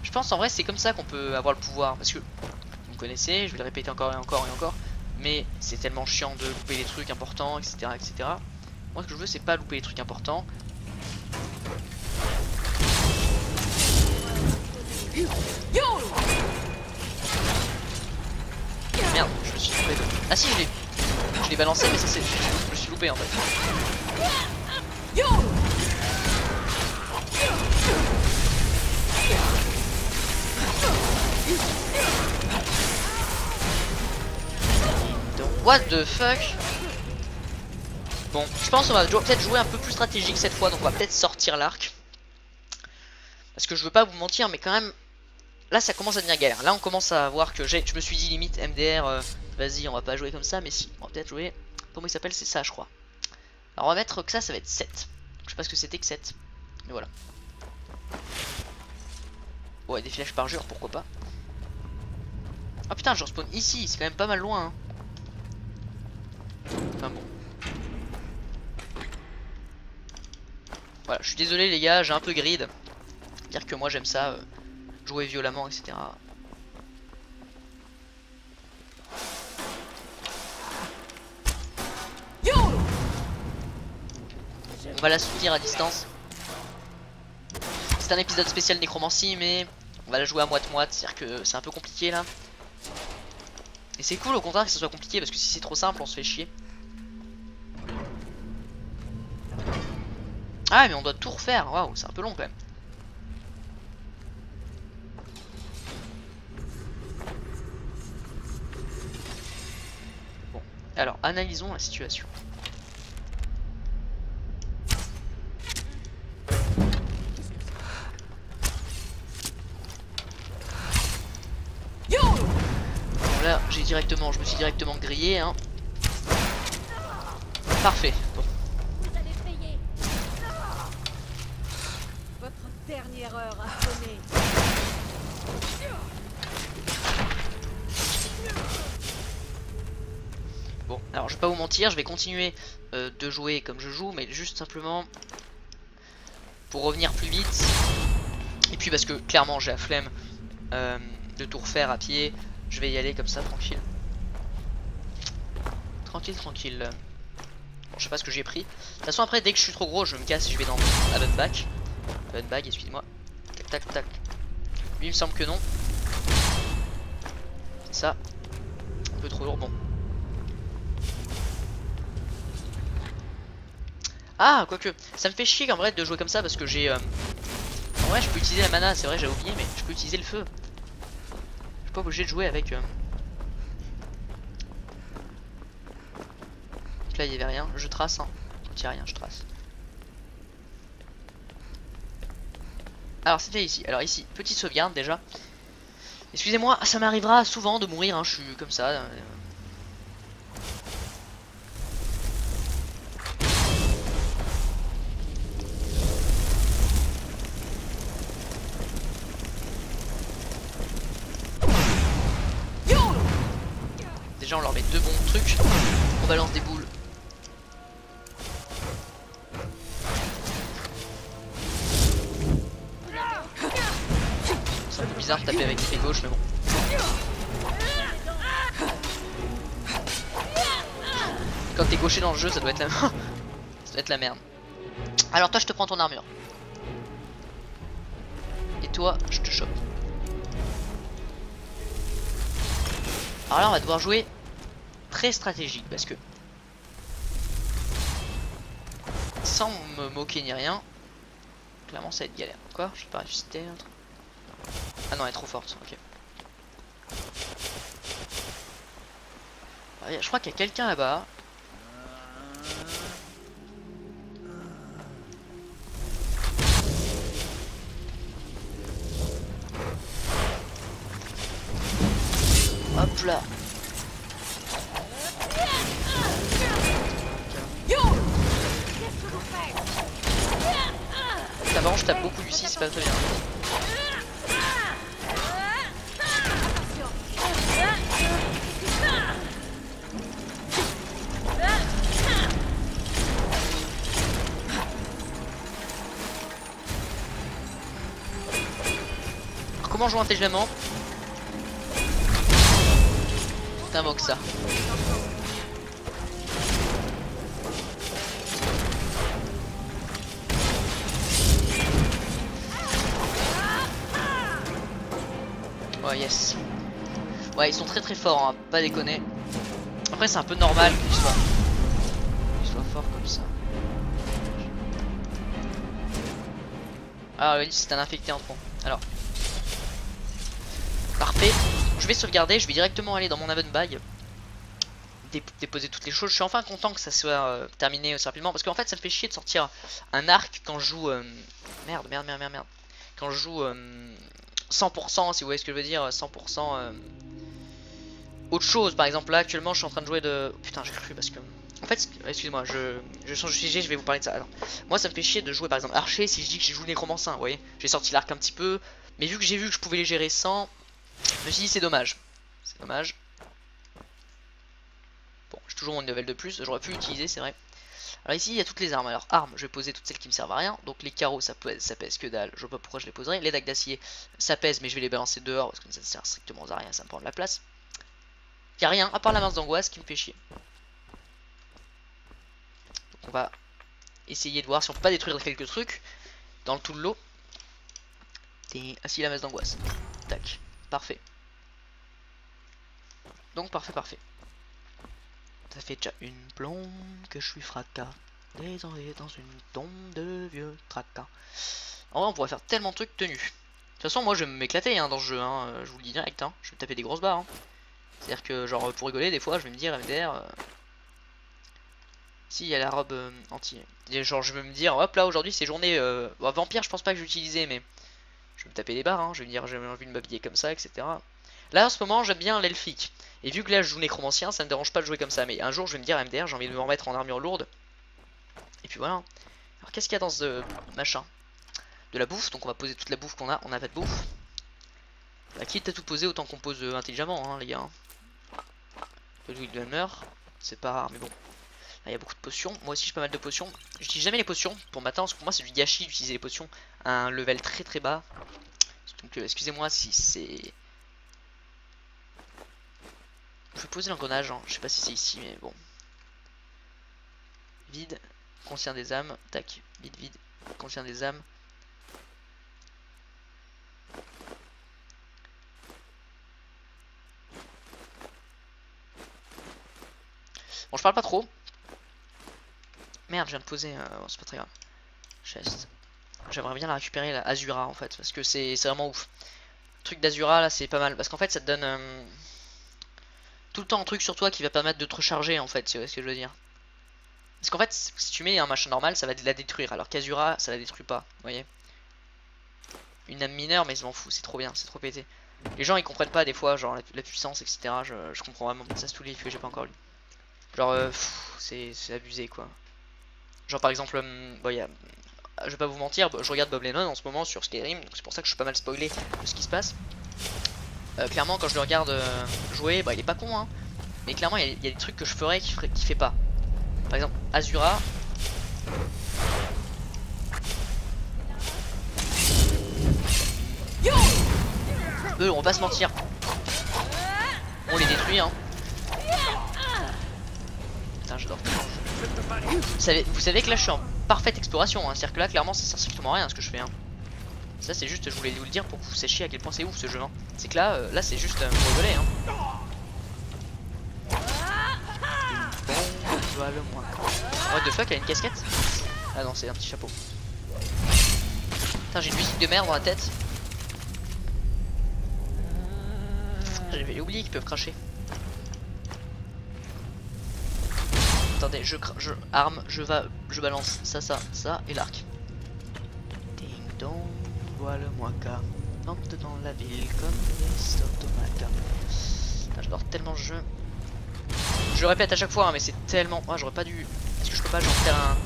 Je pense en vrai, c'est comme ça qu'on peut avoir le pouvoir. Parce que vous me connaissez, je vais le répéter encore et encore et encore. Mais c'est tellement chiant de louper les trucs importants, etc. etc. Moi, ce que je veux, c'est pas louper les trucs importants. Merde, je me suis trompé de... Ah si, je l'ai balancé, mais ça c'est... Je me suis loupé en fait. Donc, what the fuck? Bon, je pense qu'on va peut-être jouer un peu plus stratégique cette fois, donc on va peut-être sortir l'arc. Parce que je veux pas vous mentir, mais quand même... Là ça commence à devenir galère. Là on commence à voir que je me suis dit limite MDR, vas-y on va pas jouer comme ça, mais si, on va peut-être jouer. Comment il s'appelle? C'est ça je crois. Alors on va mettre que ça va être 7. Donc, je sais pas ce que c'était que 7. Mais voilà. Ouais, des flèches par jour, pourquoi pas. Ah putain, je respawn ici, c'est quand même pas mal loin hein. Enfin bon. Voilà, je suis désolé les gars, j'ai un peu grid. Dire que moi j'aime ça. Jouer violemment, etc. On va la soutenir à distance. C'est un épisode spécial nécromancie, mais on va la jouer à moite-moite, c'est-à-dire que c'est un peu compliqué là. Et c'est cool au contraire que ce soit compliqué, parce que si c'est trop simple, on se fait chier. Ah mais on doit tout refaire, waouh, c'est un peu long quand même. Alors, analysons la situation. Bon là, je me suis directement grillé, hein. Parfait. Bon. Vous allez payer. Votre dernière heure a sonné. Bon, alors je vais pas vous mentir, je vais continuer de jouer comme je joue, mais juste simplement pour revenir plus vite. Et puis parce que clairement j'ai la flemme de tout refaire à pied, je vais y aller comme ça, tranquille. Tranquille. Bon, je sais pas ce que j'ai pris. De toute façon après, dès que je suis trop gros, je me casse et je vais dans Bag, excusez-moi. Tac. Lui il me semble que non. C'est ça. Un peu trop lourd, bon. Ah, quoique, ça me fait chier en vrai de jouer comme ça parce que j'ai... En vrai, je peux utiliser la mana, c'est vrai, j'ai oublié, mais je peux utiliser le feu. Je suis pas obligé de jouer avec... Donc là, il y avait rien, je trace, hein. Quand il y a rien, je trace. Alors, c'était ici. Alors ici, petite sauvegarde déjà. Excusez-moi, ça m'arrivera souvent de mourir, hein, je suis comme ça. Déjà on leur met deux bons trucs. On balance des boules. C'est un peu bizarre de taper avec l'épée gauche mais bon. Quand t'es gaucher dans le jeu ça doit être la... ça doit être la merde. Alors toi je te prends ton armure. Et toi je te chope. Alors là on va devoir jouer très stratégique parce que sans me moquer ni rien, clairement ça va être galère. Quoi? Je peux pas ressusciter. Ah non elle est trop forte, ok. Je crois qu'il y a quelqu'un là-bas. Hop là. Ça va, je tape beaucoup Lucie, c'est pas très bien. Alors, comment jouer intelligemment? T'invoques ça. Oh yes. Ouais, ils sont très forts, hein, pas déconner. Après c'est un peu normal qu'ils soient forts comme ça. Ah oui, c'est un infecté en trop. Alors. Parfait. Je vais sauvegarder, je vais directement aller dans mon haven bag. Déposer toutes les choses. Je suis enfin content que ça soit terminé aussi rapidement. Parce qu'en fait ça me fait chier de sortir un arc quand je joue... Merde. Quand je joue 100%, si vous voyez ce que je veux dire, 100% autre chose. Par exemple là actuellement je suis en train de jouer de... Putain j'ai cru parce que... En fait, excusez-moi, je change de sujet, je vais vous parler de ça. Alors, moi ça me fait chier de jouer par exemple archer si je dis que j'ai joué nécromancien, vous voyez. J'ai sorti l'arc un petit peu, mais vu que j'ai vu que je pouvais les gérer sans, je me suis dit c'est dommage. C'est dommage. Bon, j'ai toujours mon level de plus, j'aurais pu l'utiliser, c'est vrai. Alors ici il y a toutes les armes. Alors armes, je vais poser toutes celles qui me servent à rien. Donc les carreaux ça pèse que dalle, je vois pas pourquoi je les poserai. Les dagues d'acier ça pèse mais je vais les balancer dehors parce que ça ne sert strictement à rien, ça me prend de la place. Il n'y a rien à part la masse d'angoisse qui me fait chier. Donc on va essayer de voir si on peut pas détruire quelques trucs dans le tout de l'eau. Et ainsi la masse d'angoisse. Tac, parfait. Donc parfait. Ça fait déjà une plombe que je suis fracas. Désormais dans une tombe de vieux tracas. En vrai on pourrait faire tellement de trucs tenus. De toute façon moi je vais m'éclater hein, dans ce jeu, hein. Je vous le dis direct, hein. Je vais me taper des grosses barres. Hein. C'est-à-dire que genre pour rigoler des fois je vais me dire MDR... Si il y a la robe anti... Genre je vais me dire hop là aujourd'hui c'est journée... Bon, vampire je pense pas que je vais utiliser mais... Je vais me taper des barres, hein. Je vais me dire j'ai envie de m'habiller comme ça etc. Là en ce moment j'aime bien l'elfique. Et vu que là je joue nécromancien ça me dérange pas de jouer comme ça. Mais un jour je vais me dire MDR j'ai envie de me remettre en armure lourde. Et puis voilà. Alors qu'est-ce qu'il y a dans ce machin? De la bouffe, donc on va poser toute la bouffe qu'on a. On a pas de bouffe. Bah, quitte à tout poser autant qu'on pose intelligemment hein, les gars. Le Louis de meurt, c'est pas rare mais bon. Là il y a beaucoup de potions, moi aussi j'ai pas mal de potions. J'utilise jamais les potions pour matin parce que pour moi c'est du gâchis d'utiliser les potions à un level très bas. Donc excusez-moi si c'est... Je vais poser l'engrenage, hein. Je sais pas si c'est ici mais bon. Vide, contient des âmes, tac, vide, contient des âmes. Bon je parle pas trop. Merde je viens de poser, bon, c'est pas très grave. Chest. J'aimerais bien la récupérer la Azura en fait parce que c'est vraiment ouf. Le truc d'Azura là c'est pas mal parce qu'en fait ça te donne tout le temps un truc sur toi qui va permettre de te recharger en fait, c'est ce que je veux dire. Parce qu'en fait si tu mets un machin normal ça va la détruire alors qu'Azura ça la détruit pas, vous voyez. Une âme mineure mais je m'en fous, c'est trop bien, c'est trop pété. Les gens ils comprennent pas des fois genre la puissance etc. Je comprends vraiment ça c'est tous les livres que j'ai pas encore lu. Genre c'est abusé quoi. Genre par exemple bon, je vais pas vous mentir, je regarde Bob Lennon en ce moment sur Skyrim, donc c'est pour ça que je suis pas mal spoilé de ce qui se passe. Clairement quand je le regarde jouer, bah il est pas con hein. Mais clairement il y a des trucs que je ferais qui fait pas. Par exemple Azura. Eux on va pas se mentir. On les détruit hein. Putain j'adore. Vous savez que là je suis en parfaite exploration hein. C'est-à-dire que là clairement ça sert strictement à rien ce que je fais hein. Ça c'est juste, je voulais vous le dire pour que vous sachiez à quel point c'est ouf ce jeu hein. C'est que là, là c'est juste pour rigoler hein. What the fuck, elle a une casquette? Ah non c'est un petit chapeau. Putain j'ai une musique de merde dans la tête. J'avais oublié qu'ils peuvent cracher. Attendez, je arme, je balance ça et l'arc. Ding dong, voilà moi car entre dans la ville comme les automatas. J'adore tellement le jeu. Je le répète à chaque fois, hein, mais c'est tellement. Ah, j'aurais pas dû. Est-ce que je peux pas genre faire un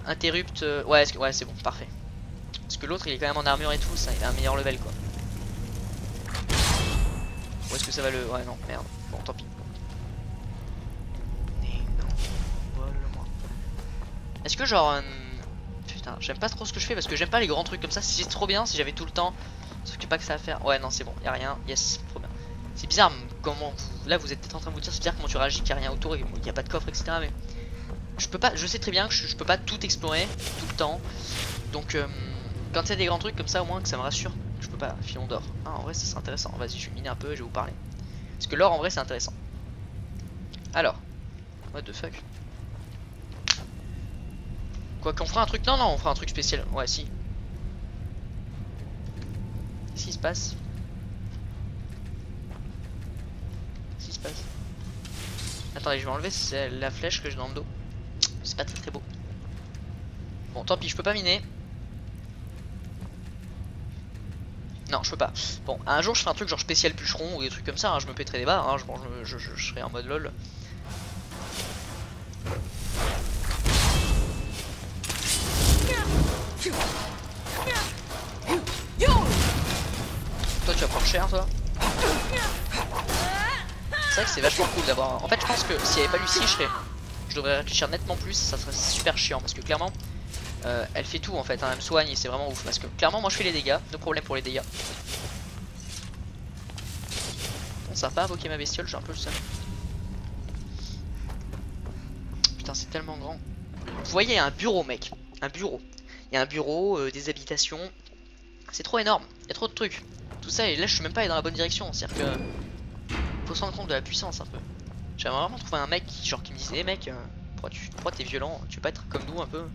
interrupt ouais, ouais, c'est bon, parfait. Parce que l'autre il est quand même en armure et tout, ça il a un meilleur level quoi. Ou est-ce que ça va le. Ouais, non, merde. Bon, tant pis. Est-ce que genre. Putain, j'aime pas trop ce que je fais parce que j'aime pas les grands trucs comme ça. Si c'est trop bien, si j'avais tout le temps. Sauf que pas que ça à faire. Ouais, non, c'est bon, y'a rien. Yes, trop bien. C'est bizarre comment. Là, vous êtes peut-être en train de vous dire, c'est bizarre comment tu réagis, qu'il n'y a rien autour, il n'y a pas de coffre, etc. Mais je peux pas. Je sais très bien que je peux pas tout explorer tout le temps. Donc, quand il y a des grands trucs comme ça, au moins que ça me rassure. Je peux pas. Filon d'or. Ah, en vrai, ça serait intéressant. Vas-y, je vais miner un peu et je vais vous parler. Parce que l'or, en vrai, c'est intéressant. Alors. What the fuck? Quoi qu'on fera un truc. Non, non, on fera un truc spécial. Ouais, si. Qu'est-ce qui se passe? Qu'est-ce qui se passe? Attendez, je vais enlever la flèche que j'ai dans le dos. C'est pas très très beau. Bon, tant pis, je peux pas miner. Non, je peux pas. Bon, un jour je ferai un truc genre spécial bûcheron ou des trucs comme ça. Hein, je me péterai des bas. Hein, je serai en mode lol. Toi, tu vas prendre cher, toi. C'est vrai que c'est vachement cool d'avoir. En fait, je pense que s'il n'y avait pas Lucie, je devrais réfléchir nettement plus. Ça serait super chiant parce que clairement. Elle fait tout en fait, hein, elle me soigne et c'est vraiment ouf. Parce que clairement, moi je fais les dégâts, no problème pour les dégâts. Bon, ça va pas invoquer ma bestiole, j'ai un peu le seum. Putain, c'est tellement grand. Vous voyez, il y a un bureau, mec. Un bureau. Il y a un bureau, des habitations. C'est trop énorme, il y a trop de trucs. Tout ça, et là je suis même pas allé dans la bonne direction. C'est-à-dire que. Faut se rendre compte de la puissance un peu. J'aimerais vraiment trouver un mec qui me disait, hey, mec, pourquoi t'es violent? Tu veux pas être comme nous un peu?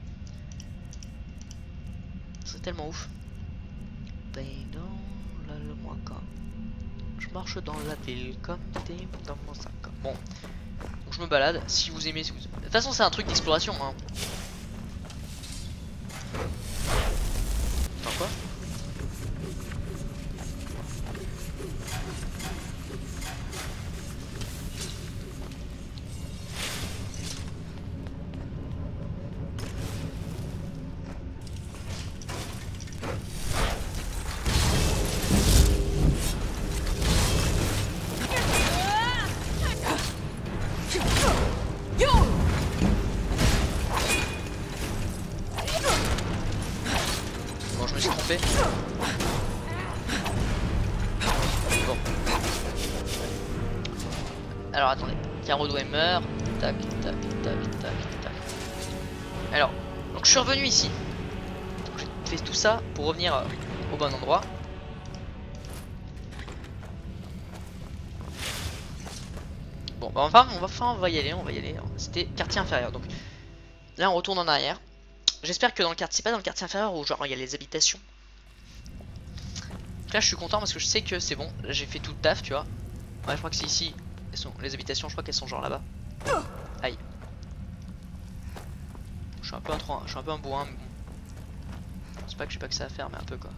C'est tellement ouf. Je marche dans la ville comme des dans mon sac. Bon, donc je me balade. Si vous aimez, De toute façon, c'est un truc d'exploration. Hein. Attends quoi? Bon. Alors attendez, Carodo meurt. Tac, tac, tac, tac, tac. Alors, donc je suis revenu ici. J'ai fait tout ça pour revenir au bon endroit. Bon, bah enfin, on va y aller, C'était quartier inférieur. Donc là, on retourne en arrière. J'espère que dans le quartier, c'est pas dans le quartier inférieur où genre il y a les habitations. Donc là je suis content parce que je sais que c'est bon, j'ai fait tout le taf, tu vois. Ouais, je crois que c'est ici. Les habitations, je crois qu'elles sont genre là-bas. Aïe. Je suis un peu un bourrin, mais bon. C'est pas que j'ai pas que ça à faire, mais un peu quoi.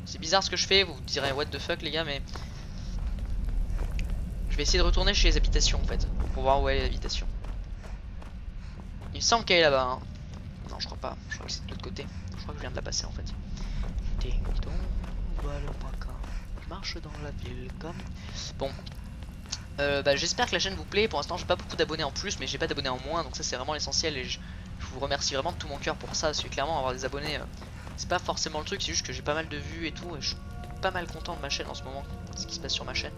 C'est bizarre ce que je fais, vous direz what the fuck les gars, mais je vais essayer de retourner chez les habitations en fait, pour voir où est l'habitation. Il me semble qu'elle est là-bas. Hein. Non, je crois pas. Je crois que c'est de l'autre côté. Je crois que je viens de la passer en fait. Je marche dans la ville comme. Bon. Bah, j'espère que la chaîne vous plaît. Pour l'instant, j'ai pas beaucoup d'abonnés en plus, mais j'ai pas d'abonnés en moins. Donc, ça, c'est vraiment l'essentiel. Et je vous remercie vraiment de tout mon cœur pour ça. Parce que clairement, avoir des abonnés, c'est pas forcément le truc. C'est juste que j'ai pas mal de vues et tout. Et je suis pas mal content de ma chaîne en ce moment. Ce qui se passe sur ma chaîne.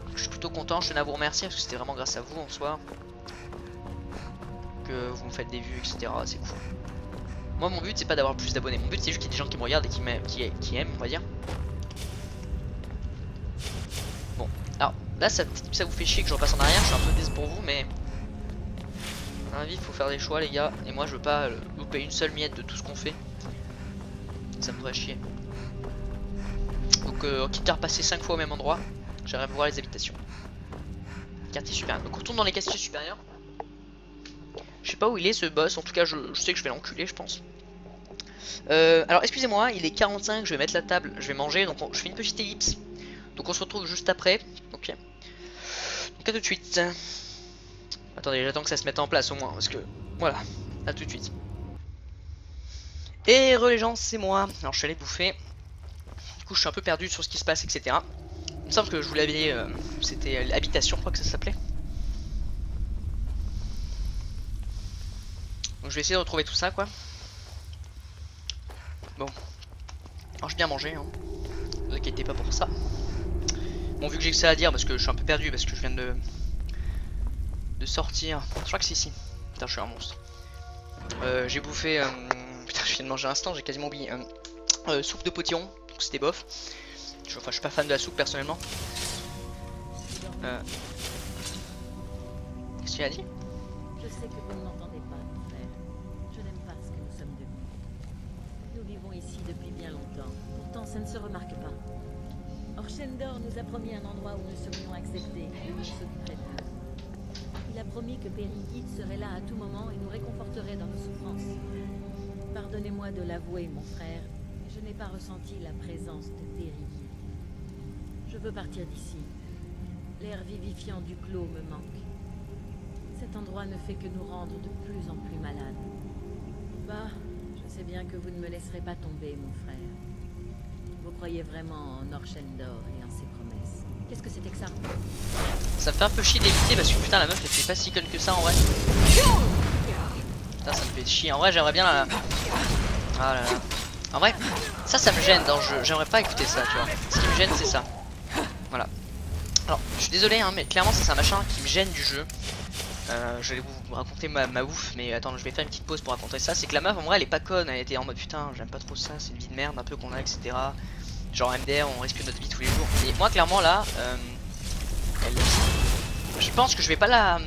Donc, je suis plutôt content. Je tenais à vous remercier parce que c'était vraiment grâce à vous en soi. Que vous me faites des vues, etc. C'est cool. Moi, mon but, c'est pas d'avoir plus d'abonnés. Mon but, c'est juste qu'il y ait des gens qui me regardent et qui aiment, on va dire. Bon, alors là, ça vous fait chier que je repasse en arrière. Je suis un peu désolé pour vous, mais dans la vie, il faut faire des choix, les gars. Et moi, je veux pas louper une seule miette de tout ce qu'on fait. Ça me ferait chier. Donc, quitte à repasser 5 fois au même endroit, j'aimerais voir les habitations. quartier supérieur. Donc on retourne dans les quartiers supérieurs. Je sais pas où il est ce boss, en tout cas je sais que je vais l'enculer je pense. Alors excusez-moi, il est 45, je vais mettre la table, je vais manger, donc je fais une petite ellipse. Donc on se retrouve juste après. Ok. Donc à tout de suite. Attendez, j'attends que ça se mette en place au moins, parce que voilà, à tout de suite. Et re les gens, c'est moi. Alors je suis allé bouffer. Du coup je suis un peu perdu sur ce qui se passe, etc. Il me semble que je vous l'avais, c'était l'habitation, je crois que ça s'appelait. Donc je vais essayer de retrouver tout ça quoi. Bon. Alors j'ai bien mangé, hein. Ne vous inquiétez pas pour ça. Bon vu que j'ai que ça à dire parce que je suis un peu perdu parce que je viens de sortir. Je crois que c'est ici. Putain je suis un monstre. J'ai bouffé putain je viens de manger un instant, j'ai quasiment oublié. Soupe de potillon, donc c'était bof. Enfin je suis pas fan de la soupe personnellement. Qu'est-ce qu'il a dit? Je sais que vous ne m'entendez pas, mon frère. Je n'aime pas ce que nous sommes devenus. Nous vivons ici depuis bien longtemps. Pourtant, ça ne se remarque pas. Orchendor nous a promis un endroit où nous serions acceptés et où nous s'occuperait de nous. Il a promis que Périgide serait là à tout moment et nous réconforterait dans nos souffrances. Pardonnez-moi de l'avouer, mon frère, mais je n'ai pas ressenti la présence de Périgide. Je veux partir d'ici. L'air vivifiant du clos me manque. Cet endroit ne fait que nous rendre de plus en plus malades. Bah, je sais bien que vous ne me laisserez pas tomber, mon frère. Vous croyez vraiment en Orchendor et en ses promesses. Qu'est-ce que c'était que ça? Ça me fait un peu chier d'éviter parce que putain la meuf elle fait pas si conne que ça en vrai. Putain ça me fait chier. En vrai j'aimerais bien la... Ah là là. En vrai ça me gêne dans le jeu. J'aimerais pas écouter ça tu vois. Ce qui me gêne c'est ça. Voilà. Alors je suis désolé hein mais clairement ça c'est un machin qui me gêne du jeu. Je vais vous raconter ma ouf, mais attends, je vais faire une petite pause pour raconter ça. C'est que la meuf, en vrai, elle est pas conne. Elle était en mode putain, j'aime pas trop ça, c'est une vie de merde un peu qu'on a, etc. Genre MDR, on risque notre vie tous les jours. Et moi, clairement, là, je pense que je vais pas la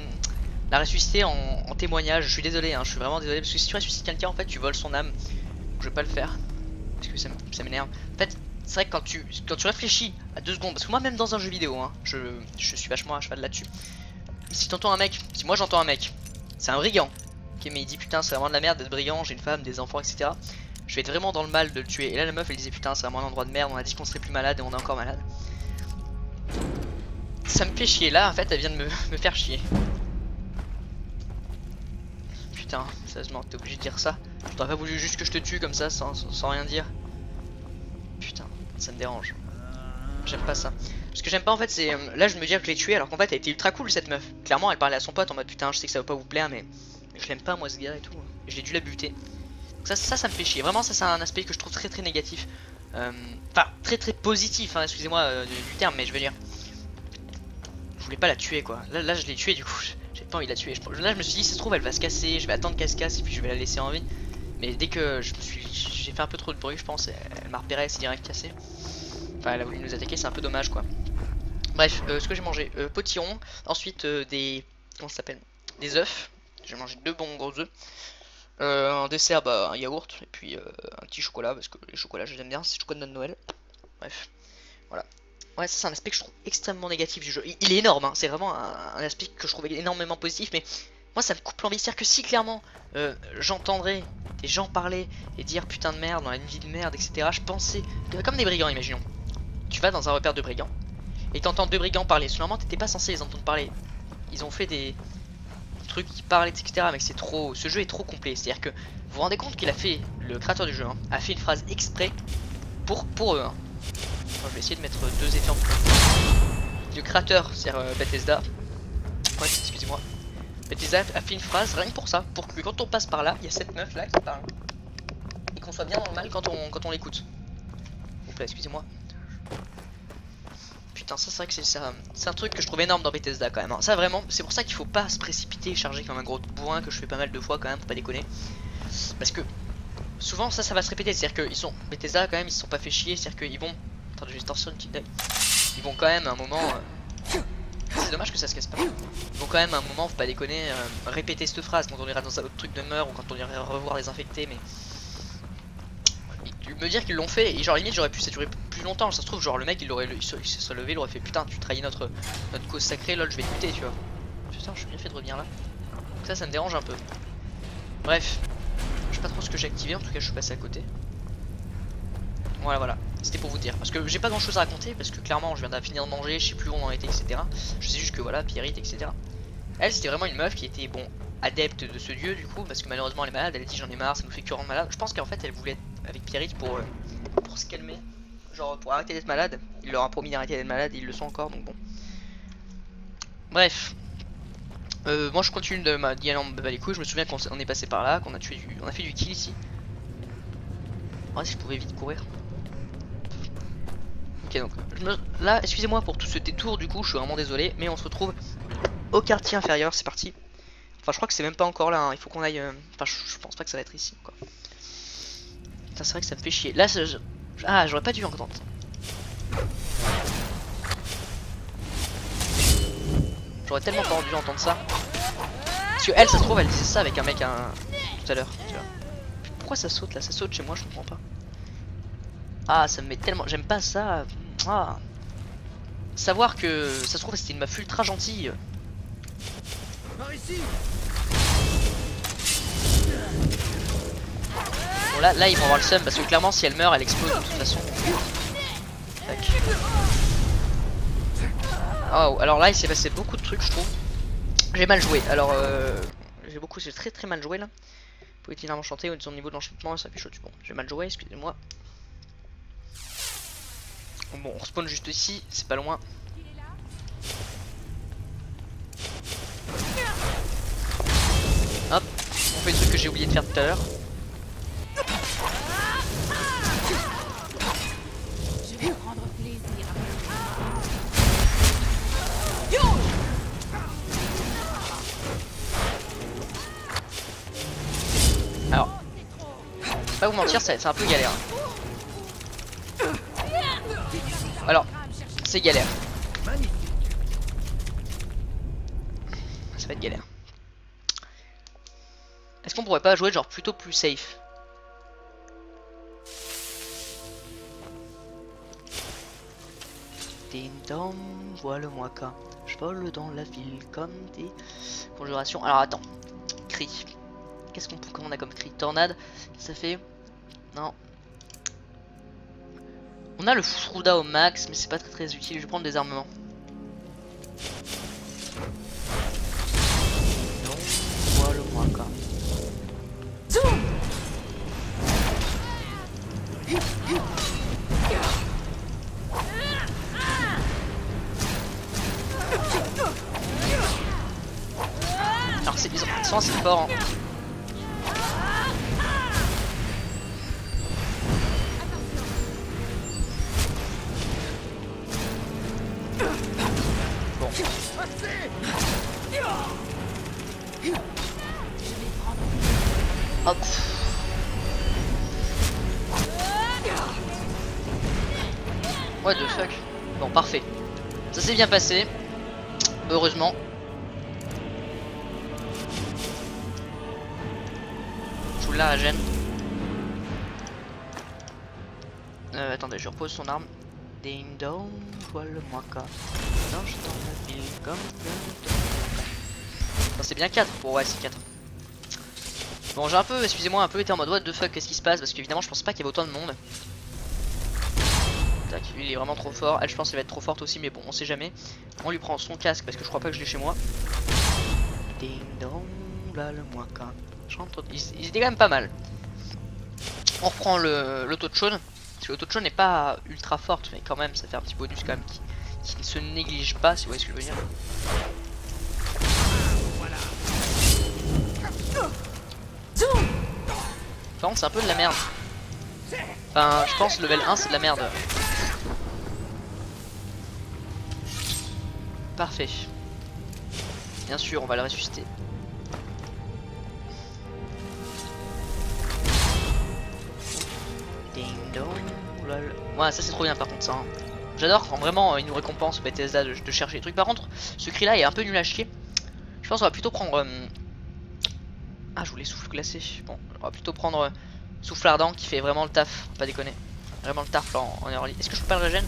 ressusciter en témoignage. Je suis désolé, hein, je suis vraiment désolé. Parce que si tu ressuscites quelqu'un, en fait, tu voles son âme. Je vais pas le faire. Parce que ça m'énerve. En fait, c'est vrai que quand tu réfléchis à 2 secondes, parce que moi, même dans un jeu vidéo, hein, je suis vachement à cheval là-dessus. Si t'entends un mec, si moi j'entends un mec, c'est un brigand, ok mais il dit putain c'est vraiment de la merde d'être brigand, j'ai une femme, des enfants etc. Je vais être vraiment dans le mal de le tuer. Et là la meuf elle disait putain c'est vraiment un endroit de merde, on a dit qu'on serait plus malade et on est encore malade. Ça me fait chier, là en fait elle vient de me faire chier. Putain, sérieusement t'es obligé de dire ça. Je t'aurais pas voulu juste que je te tue comme ça sans rien dire. Putain, ça me dérange. J'aime pas ça. Ce que j'aime pas en fait c'est là je me dis que je l'ai tué alors qu'en fait elle était ultra cool cette meuf. Clairement elle parlait à son pote en mode putain je sais que ça va pas vous plaire mais je l'aime pas moi ce gars et tout. Et je l'ai dû la buter. Donc ça me fait chier. Vraiment ça c'est un aspect que je trouve très négatif. Enfin très positif hein, excusez-moi du terme mais je veux dire. Je voulais pas la tuer quoi. Là je l'ai tué du coup. J'ai pas envie de la tuer. Là je me suis dit si ça se trouve elle va se casser. Je vais attendre qu'elle se casse et puis je vais la laisser en vie. Mais dès que j'ai fait un peu trop de bruit je pense elle m'a repéré, elle s'est direct cassée. Enfin elle a voulu nous attaquer, c'est un peu dommage quoi. Bref, ce que j'ai mangé, potillon, ensuite des... comment ça s'appelle? Des œufs, j'ai mangé 2 bons gros œufs. En dessert, bah un yaourt, et puis un petit chocolat, parce que les chocolats je les aime bien, c'est chocolat de Noël. Bref, voilà. Ouais ça c'est un aspect que je trouve extrêmement négatif du jeu. Il est énorme, hein. C'est vraiment un aspect que je trouve énormément positif, mais moi ça me coupe l'envie. C'est-à-dire que si clairement j'entendrais des gens parler et dire putain de merde, on a une vie de merde, etc. Je pensais, comme des brigands imaginons. Tu vas dans un repère de brigands et t'entends 2 brigands parler. Normalement t'étais pas censé les entendre parler. Ils ont fait des trucs qui parlent etc. Mais c'est trop. Ce jeu est trop complet. C'est à dire que vous vous rendez compte qu'il a fait, le créateur du jeu hein, a fait une phrase exprès pour eux hein. Enfin, je vais essayer de mettre 2 effets en plus. Le créateur c'est Bethesda. Ouais excusez-moi. Bethesda a fait une phrase rien que pour ça. Pour que quand on passe par là, il y a cette meuf là qui parle. Et qu'on soit bien normal quand on l'écoute. S'il vous plaît excusez-moi. Putain ça c'est vrai que c'est un truc que je trouve énorme dans Bethesda quand même hein. Ça vraiment c'est pour ça qu'il faut pas se précipiter et charger comme un gros bourrin que je fais pas mal de fois quand même pour pas déconner. Parce que souvent ça va se répéter, c'est à dire qu'ils sont Bethesda quand même ils se sont pas fait chier, c'est à dire qu'ils vont... Attends je vais torsionner une petite dague. Ils vont quand même à un moment c'est dommage que ça se casse pas. Ils vont quand même à un moment, faut pas déconner, répéter cette phrase quand on ira dans un autre truc de meurtre ou quand on ira revoir les infectés mais... me dire qu'ils l'ont fait, et genre limite j'aurais pu saturer plus longtemps. Ça se trouve, genre le mec il se serait levé, il aurait fait putain, tu trahis notre cause sacrée, lol, je vais te buter, tu vois. Putain, je suis bien fait de revenir là. Donc ça me dérange un peu. Bref, je sais pas trop ce que j'ai activé, en tout cas je suis passé à côté. Voilà, c'était pour vous dire. Parce que j'ai pas grand chose à raconter, parce que clairement je viens de finir de manger, je sais plus où on en était, etc. Je sais juste que voilà, Pierrite, etc. Elle, c'était vraiment une meuf qui était, bon, adepte de ce dieu du coup, parce que malheureusement elle est malade, elle a dit j'en ai marre, ça nous fait que rendre malade. Je pense qu'en fait elle voulait être avec Pierrite pour se calmer, genre pour arrêter d'être malade. Il leur a promis d'arrêter d'être malade et ils le sont encore, donc bon. Bref. Moi je continue d'y aller en bas les couilles. Je me souviens qu'on est passé par là, qu'on a tué on a fait du kill ici. Ouais, si je pouvais vite courir. Ok, donc là, excusez-moi pour tout ce détour, du coup je suis vraiment désolé, mais on se retrouve au quartier inférieur, c'est parti. Enfin je crois que c'est même pas encore là, hein. Il faut qu'on aille, enfin je pense pas que ça va être ici quoi. Putain, c'est vrai que ça me fait chier. Là ah, j'aurais pas dû entendre. J'aurais tellement pas dû entendre ça. Parce que elle, ça se trouve, elle disait ça avec un mec tout à l'heure, tu vois. Pourquoi ça saute là? Ça saute chez moi, je comprends pas. Ah, ça me met tellement... J'aime pas ça. Ah. Savoir que ça se trouve c'était une meuf ultra gentille. Bon là ils vont avoir le seum parce que clairement si elle meurt elle explose de toute façon. Tac. Oh, alors là il s'est passé beaucoup de trucs je trouve. J'ai mal joué, alors j'ai très mal joué là. Faut-il enchanté au niveau de l'enchantement ça fait chaud. Bon, j'ai mal joué, excusez-moi. Bon, on respawn juste ici, c'est pas loin. Hop, on fait le truc que j'ai oublié de faire tout à l'heure. Je vais prendre plaisir à... Alors, pas vous mentir, c'est un peu galère. Alors, c'est galère. Ça va être galère. Est-ce qu'on pourrait pas jouer genre plutôt plus safe? Ding dong, voilà-moi quand je vole dans la ville comme des conjurations. Alors attends, cri. Qu'est-ce qu'on a comme cri? Tornade, ça fait... Non. On a le Frouda au max, mais c'est pas très utile. Je vais prendre des armements. Non, voilà-moi quand. Alors ils sont assez forts. Hein. Bon. Hop. What the fuck. Bon, parfait. Ça s'est bien passé. Heureusement. Je vous la régène. Attendez, je repose son arme. Ding dong, voilà-moi quand. Non, je dans la ville comme... Non, c'est bien 4 pour... Ouais, c'est 4. Bon, j'ai un peu, excusez-moi, un peu été en mode what the fuck, qu'est-ce qui se passe? Parce qu'évidemment, je pense pas qu'il y avait autant de monde. Tac, lui il est vraiment trop fort. Elle, je pense qu'elle va être trop forte aussi, mais bon, on sait jamais. On lui prend son casque parce que je crois pas que je l'ai chez moi. Ding dong, voilà-moi quand. Ils étaient quand même pas mal. On reprend l'auto de chaude. Parce que l'auto de chaude n'est pas ultra forte, mais quand même, ça fait un petit bonus quand même qui ne se néglige pas, si vous voyez ce que je veux dire. Par contre, c'est un peu de la merde. Enfin, je pense level 1 c'est de la merde. Parfait. Bien sûr, on va le ressusciter. Ding dong, lol. Ouais, ça c'est trop bien par contre ça. Hein. J'adore quand vraiment il nous récompense Bethesda de chercher des trucs. Par contre, ce cri là est un peu nul à chier. Je pense qu'on va plutôt prendre... Ah, je voulais souffle glacé. Bon, on va plutôt prendre Souffle ardent qui fait vraiment le taf, pas déconner. Vraiment le taf en early. Est-ce que je peux pas le régène?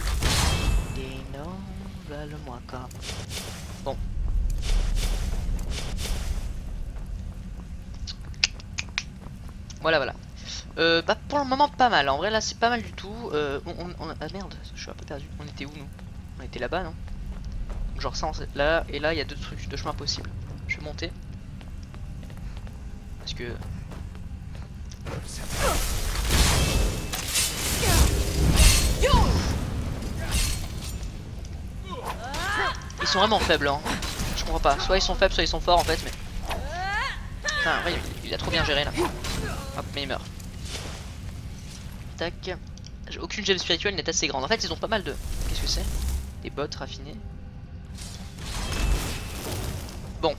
Dénombre-le-moi quand. Bon. Voilà, voilà. Bah pour le moment pas mal. En vrai là c'est pas mal du tout. Ah merde, je suis un peu perdu. On était où nous? On était là-bas non? Genre ça là et là il y a deux trucs, deux chemins possibles. Je vais monter. Parce que... Ils sont vraiment faibles hein. Je comprends pas. Soit ils sont faibles soit ils sont forts en fait mais... Putain ouais, il a trop bien géré là. Hop mais il meurt. Tac. Aucune gemme spirituelle n'est assez grande. En fait ils ont pas mal de... Qu'est-ce que c'est? Des bottes raffinées. Bon.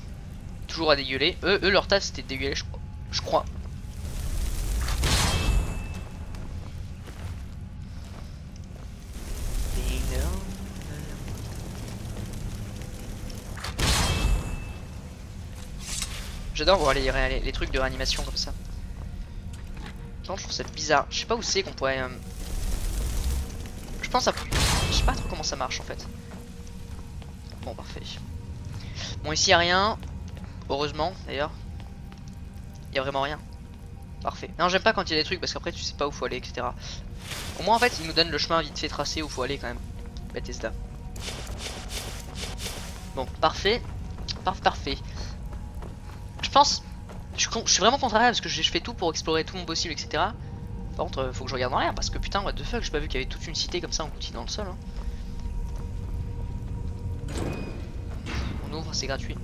Toujours à dégueuler. Eux leur taf c'était de dégueuler je crois. J'adore voir les trucs de réanimation comme ça. Non, je trouve ça bizarre. Je sais pas où c'est qu'on pourrait... Je pense à... Je sais pas trop comment ça marche en fait. Bon, parfait. Bon, ici y a rien. Heureusement, d'ailleurs. Y a vraiment rien. Parfait. Non, j'aime pas quand il y a des trucs parce qu'après tu sais pas où faut aller, etc. Au moins en fait, il nous donne le chemin vite fait tracé où faut aller quand même. Bethesda. Bon, parfait. Parfait. Je pense... Je suis vraiment contrarié parce que je fais tout pour explorer tout mon possible, etc. Par contre, faut que je regarde en l'air parce que putain, what the fuck, j'ai pas vu qu'il y avait toute une cité comme ça engloutie dans le sol. Hein. On ouvre, c'est gratuit.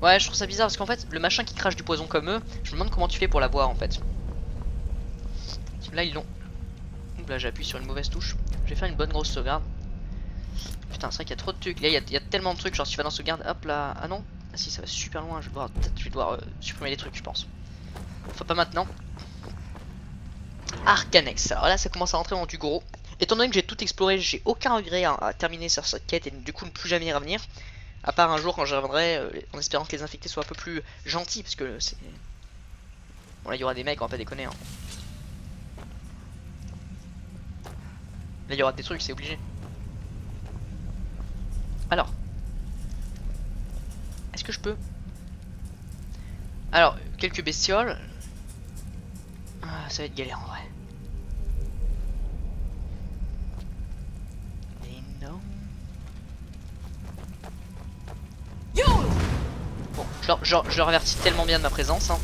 Ouais, je trouve ça bizarre parce qu'en fait, le machin qui crache du poison comme eux, je me demande comment tu fais pour l'avoir en fait. Là, ils l'ont. Là, j'appuie sur une mauvaise touche. Je vais faire une bonne grosse sauvegarde. Putain, c'est vrai qu'il y a trop de trucs. Là, il y a tellement de trucs. Genre, si tu vas dans sauvegarde, hop là. Ah non. Ah si, ça va super loin, je vais devoir supprimer les trucs je pense. Enfin pas maintenant. Arcanex, alors là ça commence à rentrer dans du gros. Étant donné que j'ai tout exploré, j'ai aucun regret à terminer sur cette quête et du coup ne plus jamais y revenir. À part un jour quand j'y reviendrai en espérant que les infectés soient un peu plus gentils parce que c'est... Bon là il y aura des mecs, on va pas déconner hein. Là il y aura des trucs, c'est obligé. Alors... Est-ce que je peux? Alors, quelques bestioles. Ah, ça va être galère en vrai. Et non. Bon, je leur avertis tellement bien de ma présence. Hein.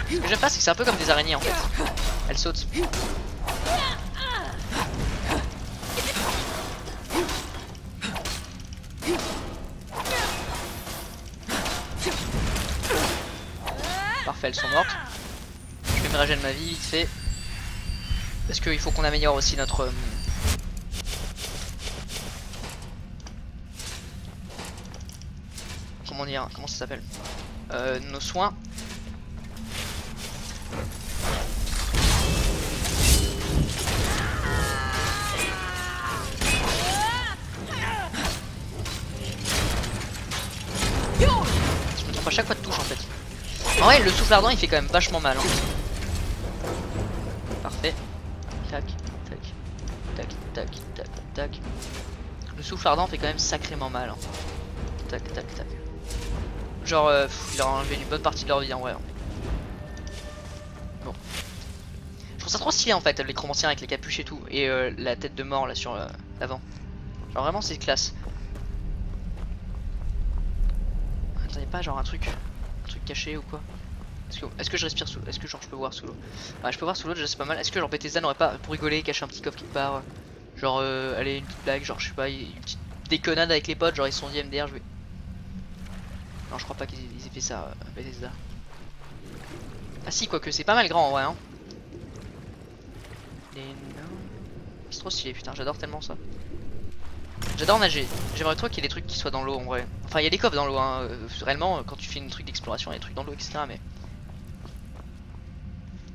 Ce que j'aime pas, c'est que c'est un peu comme des araignées en fait. Elles sautent. Parfait, elles sont mortes. Je vais me régénérer ma vie vite fait. Parce qu'il faut qu'on améliore aussi notre... Comment dire? Comment ça s'appelle? Nos soins. Je me trompe à chaque fois de touche en fait. En vrai, le souffle ardent il fait quand même vachement mal. Hein. Parfait. Tac, tac, tac, tac, tac, tac. Le souffle ardent fait quand même sacrément mal. Hein. Tac, tac, tac. Genre, il leur a enlevé une bonne partie de leur vie en vrai. Hein. Bon. Je trouve ça trop stylé en fait, les chromanciens avec les capuches et tout. Et la tête de mort là sur l'avant. Genre vraiment, c'est classe. Attendez pas, genre un truc caché ou quoi? Est-ce que je respire sous l'eau? Est-ce que genre je peux voir sous l'eau? Ouais, je peux voir sous l'eau déjà, c'est pas mal. Est-ce que genre Bethesda n'aurait pas, pour rigoler, caché un petit coffre quelque part? Genre, allez, une petite blague, genre je sais pas, une petite déconnade avec les potes, genre ils se sont dit MDR, je vais... Non, je crois pas qu'ils aient fait ça, Bethesda. Ah si, quoique c'est pas mal grand en vrai, hein. C'est trop stylé, putain, j'adore tellement ça. J'adore nager, j'aimerais trop qu'il y ait des trucs qui soient dans l'eau en vrai. Enfin il y a des coffres dans l'eau hein, réellement quand tu fais une truc d'exploration il y a des trucs dans l'eau etc mais...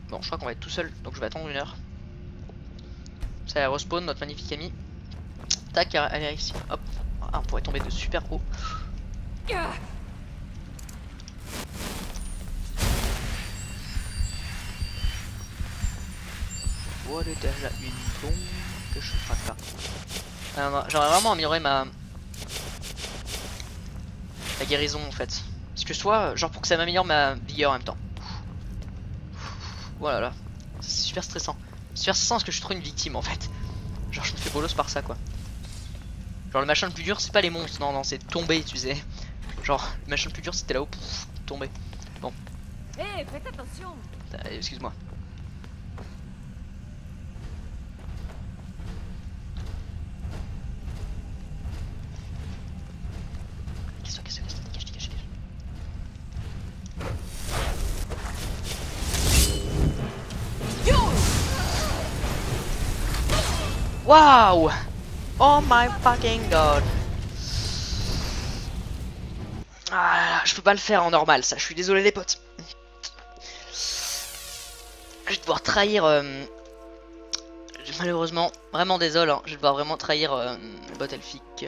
Bon je crois qu'on va être tout seul donc je vais attendre 1 heure. Ça va respawn notre magnifique ami. Tac, elle est ici, hop, Ah, on pourrait tomber de super haut. Voilà déjà une bombe que je frappe pas. J'aurais vraiment amélioré ma guérison en fait. Parce que soit, genre pour que ça m'améliore ma vigueur en même temps. Voilà là. C'est super stressant. Super stressant parce que je suis trop une victime en fait. Genre je me fais bolos par ça quoi. Genre le machin le plus dur c'est pas les monstres, non c'est tomber tu sais. Genre le machin le plus dur c'était là-haut, tomber. Bon. Hé, faites attention. Excuse-moi. Waouh! Oh my fucking god! Ah là là, je peux pas le faire en normal ça, je suis désolé les potes. Je vais devoir trahir... malheureusement, vraiment désolé, hein, je vais devoir vraiment trahir le bot elfique.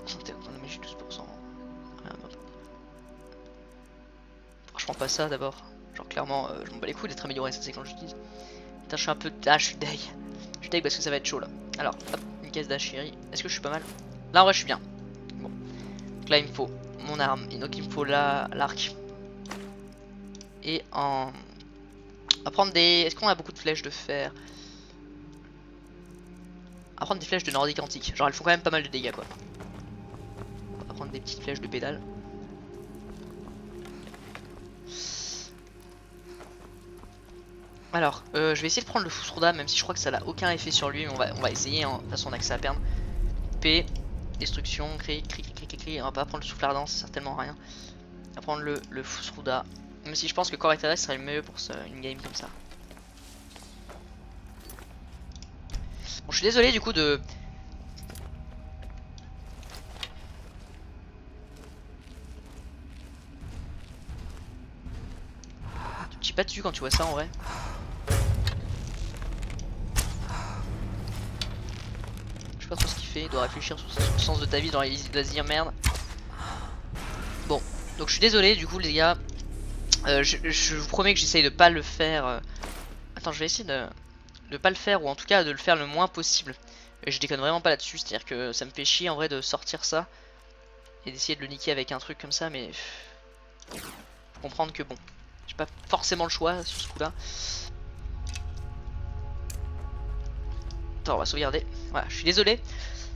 On a mis juste 12%. Franchement pas ça d'abord. Genre clairement je m'en bats les couilles d'être amélioré, ça c'est quand j'utilise. Putain je suis un peu... Ah je suis deg. Je suis deg parce que ça va être chaud là. Alors hop, une caisse d'achiri. Est-ce que je suis pas mal? Là en vrai je suis bien. Bon. Donc là il me faut mon arme. Donc il me faut l'arc. Et en... On va prendre des... Est-ce qu'on a beaucoup de flèches de fer? On va prendre des flèches de nordique antique. Genre elles font quand même pas mal de dégâts quoi. On va prendre des petites flèches de pédale. Alors, je vais essayer de prendre le Fusroda, même si je crois que ça n'a aucun effet sur lui, mais on va essayer, hein. De toute façon on a que ça à perdre. P, destruction, cri, on va pas prendre le souffle ardent, c'est certainement rien. On va prendre le Fusroda, même si je pense que corps et terrestre serait mieux pour une game comme ça. Bon, je suis désolé du coup de... Tu chie pas dessus quand tu vois ça en vrai. Pas trop ce qu'il fait, il doit réfléchir sur le sens de ta vie, il doit se dire merde. Bon, donc je suis désolé du coup les gars. Je vous promets que j'essaye de pas le faire. Attends, je vais essayer de pas le faire, ou en tout cas de le faire le moins possible. Et je déconne vraiment pas là-dessus, c'est-à-dire que ça me fait chier en vrai de sortir ça et d'essayer de le niquer avec un truc comme ça, mais faut comprendre que bon, j'ai pas forcément le choix sur ce coup-là. Attends, on va sauvegarder. Voilà, je suis désolé.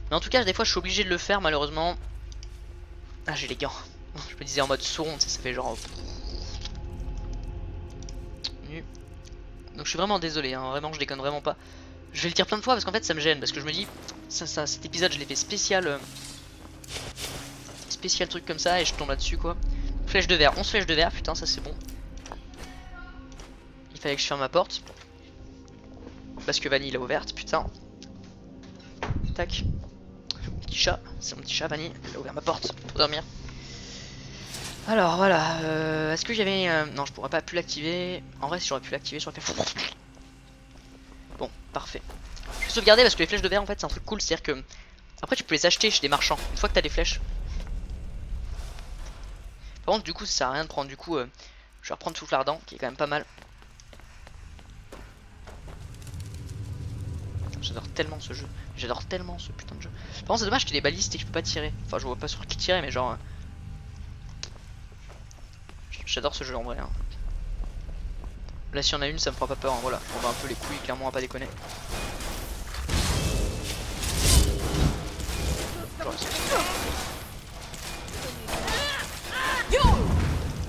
Mais en tout cas, des fois, je suis obligé de le faire, malheureusement. Ah, j'ai les gants. Je me disais en mode Sauron, ça fait genre... Donc je suis vraiment désolé, hein. Vraiment, je déconne vraiment pas. Je vais le dire plein de fois parce qu'en fait, ça me gêne. Parce que je me dis, cet épisode, je l'ai fait spécial... spécial truc comme ça, et je tombe là-dessus, quoi. Flèche de verre, 11 flèches de verre, putain, ça c'est bon. Il fallait que je ferme ma porte. Parce que Vanille l'a ouverte, putain. Tac. Mon petit chat, c'est mon petit chat Vanille, il a ouvert ma porte pour dormir. Alors voilà, est-ce que j'avais... non, je pourrais pas plus l'activer. En vrai, si j'aurais pu l'activer, j'aurais fait... Bon, parfait. Je vais sauvegarder parce que les flèches de verre, en fait, c'est un truc cool. C'est-à-dire que... Après, tu peux les acheter chez des marchands, une fois que t'as des flèches. Par contre, du coup, ça sert à rien de prendre, du coup... je vais reprendre souffle ardent, qui est quand même pas mal. J'adore tellement ce jeu. J'adore tellement ce putain de jeu. Par contre c'est dommage qu'il y ait des balistes et que je peux pas tirer. Enfin je vois pas sur qui tirer mais genre... J'adore ce jeu en vrai hein. Là si on a une ça me fera pas peur hein. Voilà, on va un peu les couilles clairement à pas déconner. Toi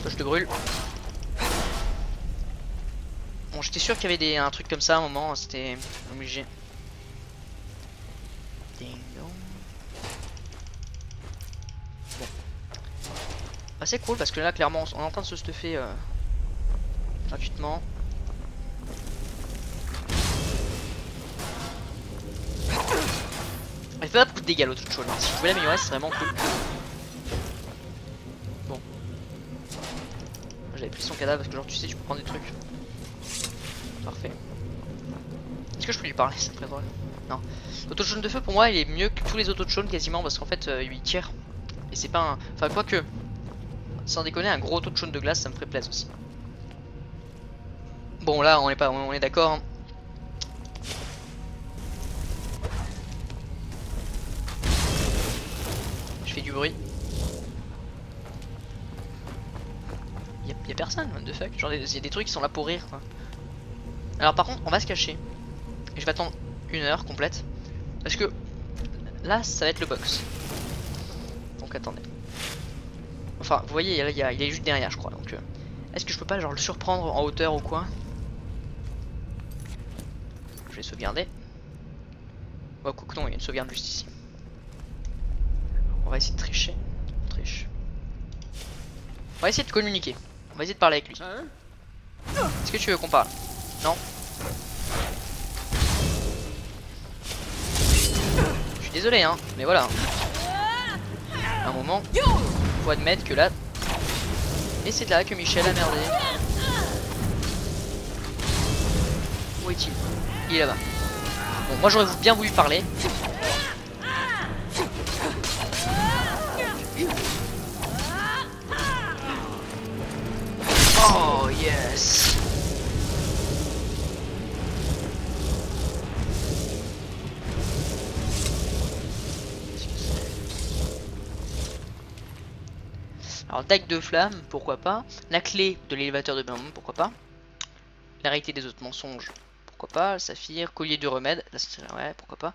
je te brûle. Bon j'étais sûr qu'il y avait un truc comme ça à un moment, c'était obligé. Bon. Bah, c'est cool parce que là clairement on est en train de se stuffer gratuitement. Il fait pas beaucoup de dégâts l'autre chose, hein. Si je pouvais l'améliorer c'est vraiment cool. Bon. J'avais pris son cadavre parce que genre tu sais tu peux prendre des trucs. Parfait. Est-ce que je peux lui parler? C'est très drôle. Non. L'auto-de-chaîne de feu pour moi il est mieux que tous les auto-de-chaîne quasiment parce qu'en fait il tire. Et c'est pas un... Enfin quoique, sans déconner, un gros auto-de-chaîne de glace ça me ferait plaisir aussi. Bon là on est pas, on est d'accord. Hein. Je fais du bruit. Y a personne, what the fuck. Genre y a des trucs qui sont là pour rire quoi. Alors par contre on va se cacher. Et je vais attendre 1 heure complète. Parce que là ça va être le box. Donc attendez. Enfin vous voyez il est juste derrière je crois. Donc est-ce que je peux pas genre le surprendre en hauteur ou quoi? Je vais sauvegarder. Oh coucou non, il y a une sauvegarde juste ici. On va essayer de tricher. On triche. On va essayer de communiquer. On va essayer de parler avec lui. Est-ce que tu veux qu'on parle? Non. Je suis désolé hein, mais voilà. À un moment, faut admettre que là... Et c'est de là que Michel a merdé. Où est-il? Il est là-bas. Bon, moi j'aurais bien voulu parler. Oh yes. Alors dague de flamme, pourquoi pas. La clé de l'élévateur de Bernard, pourquoi pas. La réalité des autres mensonges, pourquoi pas. Le saphir, collier de remède, là, ouais, pourquoi pas.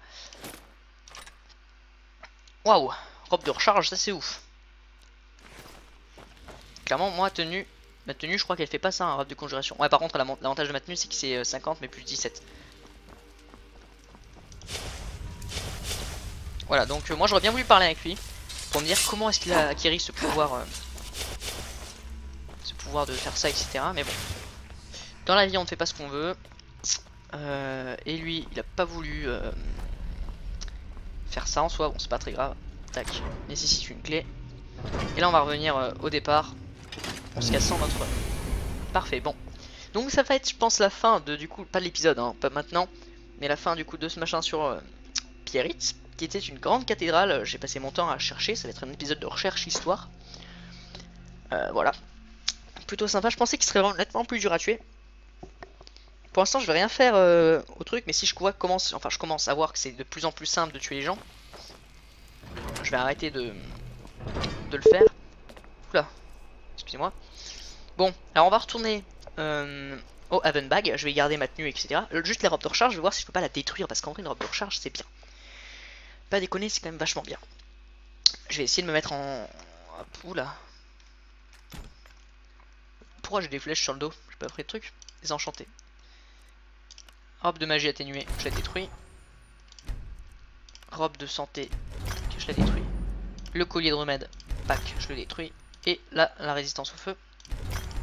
Waouh, robe de recharge, ça c'est ouf. Clairement, moi, ma tenue, je crois qu'elle fait pas ça, un robe de conjuration. Ouais, par contre, l'avantage de ma tenue, c'est que c'est 50, mais plus 17. Voilà, donc moi, j'aurais bien voulu parler avec lui pour me dire comment est-ce qu'il a acquis ce pouvoir de faire ça, etc. Mais bon, dans la vie, on ne fait pas ce qu'on veut. Et lui, il a pas voulu faire ça en soi. Bon, c'est pas très grave. Tac, nécessite une clé. Et là, on va revenir au départ. On se casse sans notre... Parfait, bon. Donc ça va être, je pense, la fin de, du coup, pas de l'épisode, hein, pas maintenant, mais la fin du coup de ce machin sur Biarritz, qui était une grande cathédrale. J'ai passé mon temps à chercher, ça va être un épisode de recherche histoire. Voilà. Plutôt sympa, je pensais qu'il serait nettement plus dur à tuer. Pour l'instant, je vais rien faire au truc, mais si je vois je commence à voir que c'est de plus en plus simple de tuer les gens, je vais arrêter de le faire. Oula, excusez-moi. Bon, alors on va retourner au Havenbag. Je vais garder ma tenue, etc. Juste les robes de recharge, je vais voir si je peux pas la détruire, parce qu'en vrai, une robe de recharge, c'est bien. Pas déconner, c'est quand même vachement bien. Je vais essayer de me mettre en... Oula. Pourquoi j'ai des flèches sur le dos? J'ai pas pris de truc. Désenchanté. Robe de magie atténuée, je la détruis. Robe de santé, je la détruis. Le collier de remède, pack, je le détruis. Et là, la résistance au feu,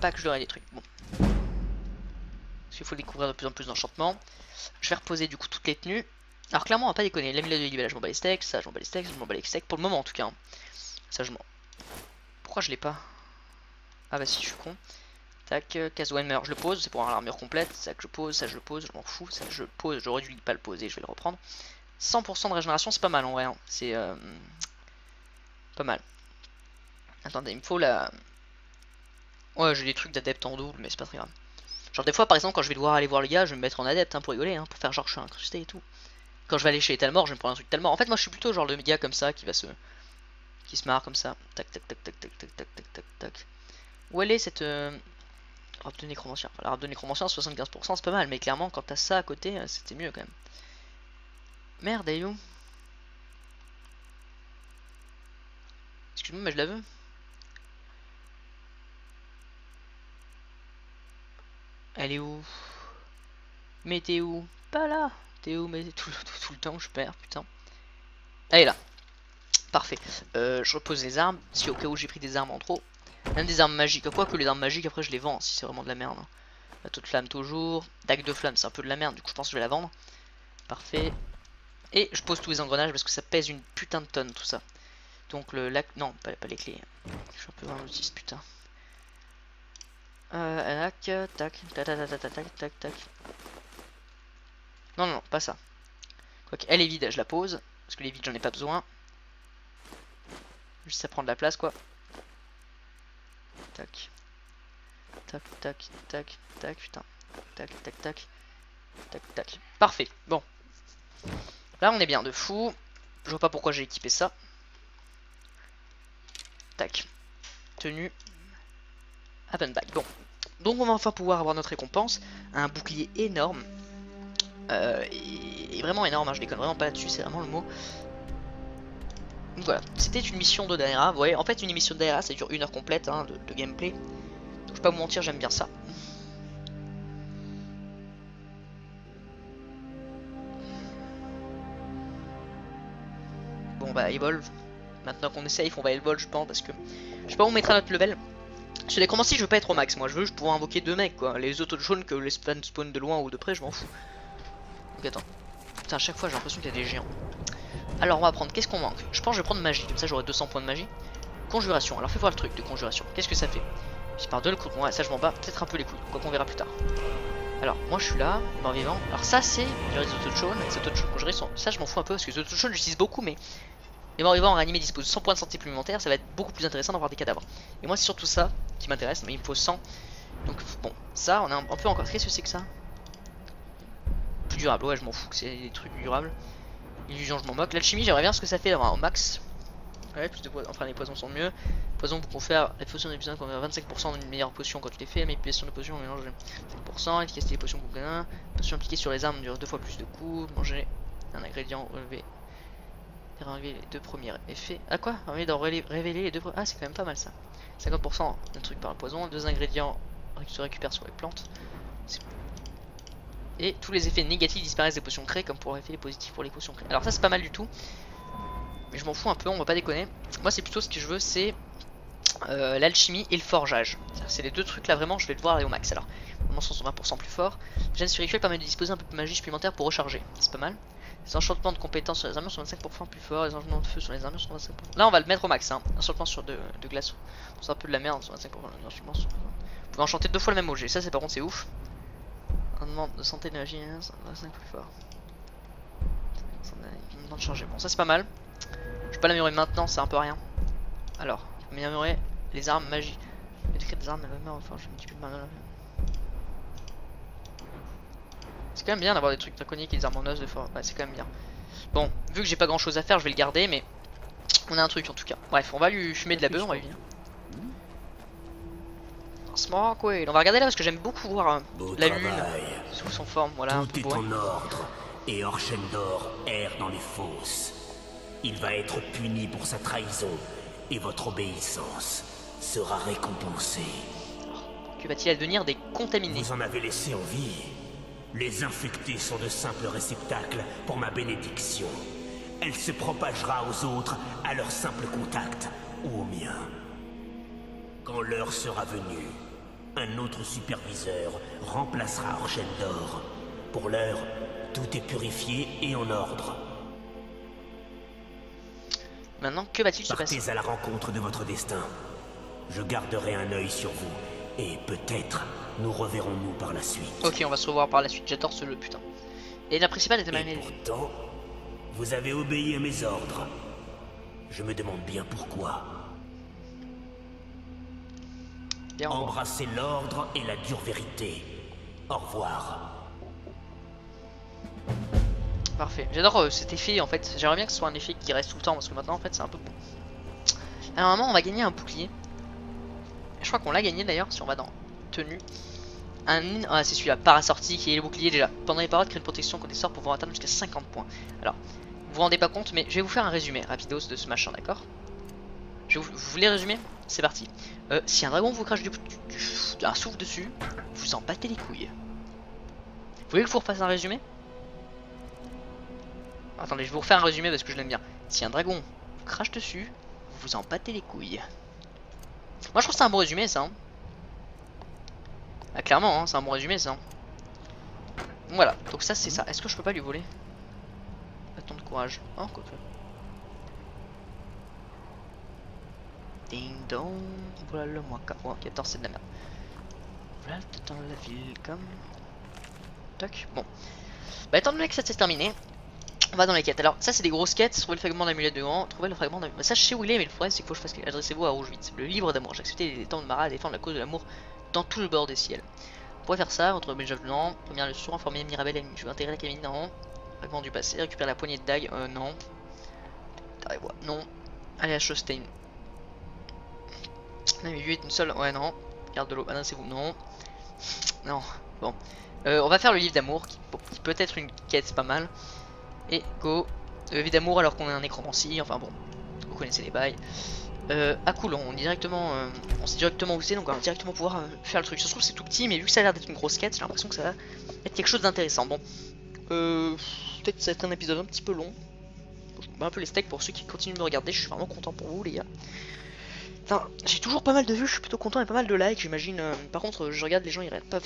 pack, je l'aurai détruit. Bon. Parce qu'il faut découvrir de plus en plus d'enchantements. Je vais reposer du coup toutes les tenues. Alors clairement, on va pas déconner. L'amulette de libellage, je m'en bats les steaks. Ça, je m'en bats les steaks. Je m'en bats les steaks. Pour le moment, en tout cas. Hein. Ça, je m'en... Pourquoi je l'ai pas? Ah bah si, je suis con. Tac, Casweimer, je le pose, c'est pour avoir l'armure complète. Ça que je pose, ça je le pose, je m'en fous. Ça je pose, j'aurais dû pas le poser, je vais le reprendre. 100% de régénération, c'est pas mal en vrai. Hein. C'est pas mal. Attendez, il me faut la... Ouais, j'ai des trucs d'adepte en double, mais c'est pas très grave. Genre des fois, par exemple, quand je vais devoir aller voir le gars, je vais me mettre en adepte hein, pour rigoler, hein, pour faire genre je suis incrusté et tout. Quand je vais aller chez Talmor, je vais me prendre un truc Talmor. En fait, moi je suis plutôt genre le gars comme ça qui se marre comme ça. Tac, tac, tac, tac, tac, tac, tac, tac, tac, tac. Où elle est cette... robe de nécromancien. Enfin, la robe de nécromancien 75% c'est pas mal, mais clairement quand t'as ça à côté c'était mieux quand même. Merde, elle est où? Excuse-moi mais je la veux. Elle est où? Mais t'es où? Pas là. T'es où? Mais tout le temps je perds putain. Elle est là. Parfait. Je repose les armes. Si au cas où j'ai pris des armes en trop. Même des armes magiques. Quoique les armes magiques après je les vends si c'est vraiment de la merde. Bateau de flamme toujours. Dague de flamme c'est un peu de la merde. Du coup je pense que je vais la vendre. Parfait. Et je pose tous les engrenages parce que ça pèse une putain de tonne tout ça. Donc le lac... Non pas les clés. Je suis un peu un autiste putain. Tac. Tac tac tac tac tac tac tac. Non non pas ça. Quoique elle est vide, je la pose. Parce que les vides, j'en ai pas besoin. Juste ça prend de la place quoi. Tac. Tac, tac, tac, tac, putain. Tac, tac, tac. Tac, tac. Parfait. Bon. Là on est bien de fou. Je vois pas pourquoi j'ai équipé ça. Tac. Tenue. Happen back. Bon. Donc on va enfin pouvoir avoir notre récompense. Un bouclier énorme. Et vraiment énorme, hein, je déconne vraiment pas là-dessus, c'est vraiment le mot. Donc voilà, c'était une mission de Daera. Vous voyez, en fait une émission de Daera ça dure 1 heure complète hein, de gameplay. Donc je vais pas vous mentir, j'aime bien ça. Bon bah Evolve. Maintenant qu'on est safe, on va Evolve je pense parce que je sais pas où on mettra notre level. Sur les commencés je veux pas être au max, moi je veux pouvoir invoquer 2 mecs quoi. Les autres jaunes que les fans spawn de loin ou de près, je m'en fous. Donc attends. Putain, à chaque fois j'ai l'impression qu'il y a des géants. Alors on va prendre, qu'est-ce qu'on manque? Je pense que je vais prendre magie, comme ça j'aurai 200 points de magie. Conjuration, alors fais voir le truc de conjuration. Qu'est-ce que ça fait? Je pars de le coup, ouais, ça je m'en bats peut-être un peu les couilles, quoi qu'on verra plus tard. Alors moi je suis là, mort vivant. Alors ça c'est les autochtones, les autochtones conjurés sont... Ça je m'en fous un peu parce que les autochtones j'utilise beaucoup, mais les morts vivants réanimés disposent de 100 points de santé supplémentaires, ça va être beaucoup plus intéressant d'avoir des cadavres. Et moi c'est surtout ça qui m'intéresse, mais il me faut 100. Donc bon, ça on a un peu encore. Qu'est-ce que c'est que ça? Plus durable, ouais je m'en fous que c'est des trucs durables. Illusion je m'en moque. L'alchimie j'aimerais bien ce que ça fait d'avoir un max. Ouais, plus de poison, enfin les poisons sont mieux. Poison pour confère la potion des puissants qu'on a 25% d'une meilleure potion quand tu les fais, mais manipulation de potion on mélange 5%, efficacité des potions pour gain, potion appliquée sur les armes dure 2 fois plus de coups, manger un ingrédient relevé. Révéler les 2 premiers effets. Ah quoi? Révéler les 2 premiers. Ah c'est quand même pas mal ça. 50% d'un truc par le poison, 2 ingrédients se récupèrent sur les plantes. Et tous les effets négatifs disparaissent des potions créées comme pour les effets positifs pour les potions créées. Alors ça c'est pas mal du tout. Mais je m'en fous un peu, on va pas déconner. Moi c'est plutôt ce que je veux, c'est l'alchimie et le forgeage. C'est les 2 trucs là vraiment, je vais devoir aller au max. Alors, mon sont 20% plus fort. Gène spirituel permet de disposer un peu de magie supplémentaire pour recharger. C'est pas mal. Les enchantements de compétences sur les armures sont 25% plus forts. Les enchantements de feu sur les armures sont 25%. Là on va le mettre au max, hein. Enchantement sur de glace. C'est un peu de la merde, 25%. Vous pouvez enchanter 2 fois le même objet, ça c'est par contre c'est ouf. Un demande de santé de magie, 25 plus fort. Un de charger. Bon ça c'est pas mal. Je vais pas l'améliorer maintenant, c'est un peu rien. Alors, je vais améliorer les armes magie. Le décret des armes, elle meurt, enfin je me dis plus de mal. C'est quand même bien d'avoir des trucs draconiques et des armes en os de fois. Ouais, c'est quand même bien. Bon, vu que j'ai pas grand chose à faire, je vais le garder, mais on a un truc en tout cas. Bref, on va lui fumer de la bœuf, on va lui dire. Smoke, ouais. On va regarder là parce que j'aime beaucoup voir la lune sous son forme. Voilà, tout est en ordre et Orchendor erre dans les fosses. Il va être puni pour sa trahison et votre obéissance sera récompensée. Que va-t-il advenir des contaminés? Vous en avez laissé en vie. Les infectés sont de simples réceptacles pour ma bénédiction. Elle se propagera aux autres à leur simple contact ou au mien. Quand l'heure sera venue, un autre superviseur remplacera Orchendor. Pour l'heure, tout est purifié et en ordre. Maintenant, que va-t-il se passer? Partez à la rencontre de votre destin. Je garderai un œil sur vous. Et peut-être nous reverrons-nous par la suite. Ok, on va se revoir par la suite. J'adore ce putain. Et la principale était mal. Et pourtant, vous avez obéi à mes ordres. Je me demande bien pourquoi. Bien, embrassez l'ordre et la dure vérité. Au revoir. Parfait. J'adore cet effet en fait. J'aimerais bien que ce soit un effet qui reste tout le temps parce que maintenant en fait c'est un peu bon. Alors normalement on va gagner un bouclier. Je crois qu'on l'a gagné d'ailleurs si on va dans tenue. Ah c'est celui-là, parassortie qui est le bouclier déjà. Pendant les paroles, crée une protection contre des sorts pouvant atteindre jusqu'à 50 points. Alors, vous vous rendez pas compte mais je vais vous faire un résumé rapidos de ce machin, d'accord? Vous voulez résumer? C'est parti. Si un dragon vous crache un souffle dessus, vous en battez les couilles. Vous voulez que je vous refasse un résumé? Attendez, je vais vous refaire un résumé parce que je l'aime bien. Si un dragon vous crache dessus, vous en battez les couilles. Moi je trouve que c'est un bon résumé ça. Hein. Ah, clairement, hein, c'est un bon résumé ça. Voilà, donc ça c'est ça. Est-ce que je peux pas lui voler? Bâton de courage. Oh, quoi que. Ding dong, voilà le moins 14, c'est de la merde. Voilà dans la ville comme. Toc, bon. Bah étant donné que ça s'est terminé, On va dans les quêtes. Alors, ça, c'est des grosses quêtes. Trouver le fragment d'amulette de Gand. Trouver le fragment d'amulette. Ça, je sais où il est, mais le problème, c'est qu'il faut que je fasse. Adressez-vous à Rouge 8. Le livre d'amour. J'ai accepté les temps de Mara à défendre la cause de l'amour dans tout le bord des ciels. On pourrait faire ça. Retrouver Benjamin. Première leçon. Informer Mirabelle et je vais intégrer la cabine d'en haut. Fragment du passé. Récupérer la poignée de dague. Non. Non. Allez à Shostein. On avait vu une seule. Ouais, non. Garde de l'eau. Adressez-vous. Non. Non. Bon. On va faire le livre d'amour. Qui peut être une quête pas mal. Et go. Vie d'amour alors qu'on est un nécromancie. Enfin bon. Vous connaissez les bails. À Coulon. On sait directement où c'est. Donc on va directement pouvoir faire le truc. Ça se trouve c'est tout petit. Mais vu que ça a l'air d'être une grosse quête. J'ai l'impression que ça va être quelque chose d'intéressant. Bon. Peut-être ça va être un épisode un petit peu long. Je mets un peu les steaks pour ceux qui continuent de me regarder. Je suis vraiment content pour vous les gars. Enfin, j'ai toujours pas mal de vues, je suis plutôt content et pas mal de likes, j'imagine. Par contre, je regarde les gens, ils regardent pas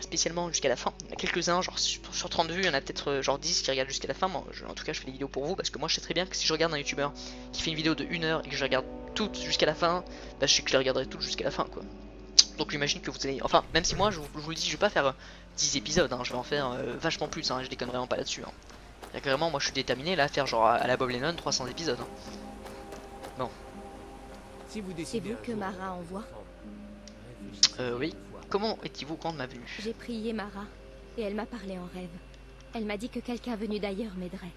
spécialement jusqu'à la fin. Il y en a quelques-uns, genre sur 30 vues, il y en a peut-être genre 10 qui regardent jusqu'à la fin. Moi, en tout cas, je fais des vidéos pour vous parce que moi, je sais très bien que si je regarde un youtubeur qui fait une vidéo de 1 heure et que je regarde toutes jusqu'à la fin, bah, je sais que je les regarderai toutes jusqu'à la fin, quoi. Donc, j'imagine que vous allez. Enfin, même si moi, je vous le dis, je vais pas faire 10 épisodes, hein, je vais en faire vachement plus, hein, je déconne vraiment pas là-dessus. Hein. Vraiment, moi, je suis déterminé là à faire genre à la Bob Lennon 300 épisodes. Hein. Bon. C'est vous que Mara envoie? Oui. Comment étiez-vous quand de ma venue? J'ai prié Mara, et elle m'a parlé en rêve. Elle m'a dit que quelqu'un venu d'ailleurs m'aiderait.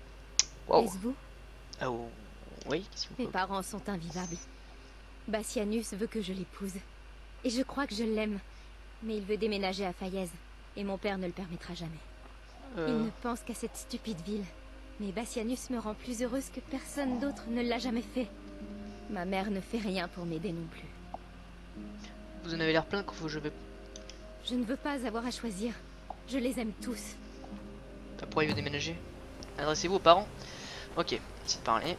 Wow. Est-ce vous? Oh, oui. Mes parents sont invivables. Bassianus veut que je l'épouse. Et je crois que je l'aime. Mais il veut déménager à Faillaise, et mon père ne le permettra jamais. Il ne pense qu'à cette stupide ville. Mais Bassianus me rend plus heureuse que personne d'autre ne l'a jamais fait. Ma mère ne fait rien pour m'aider non plus. Vous en avez l'air plein quand je vais... Je ne veux pas avoir à choisir. Je les aime tous. Pourquoi il veut déménager? Adressez-vous aux parents. Ok, c'est de parler.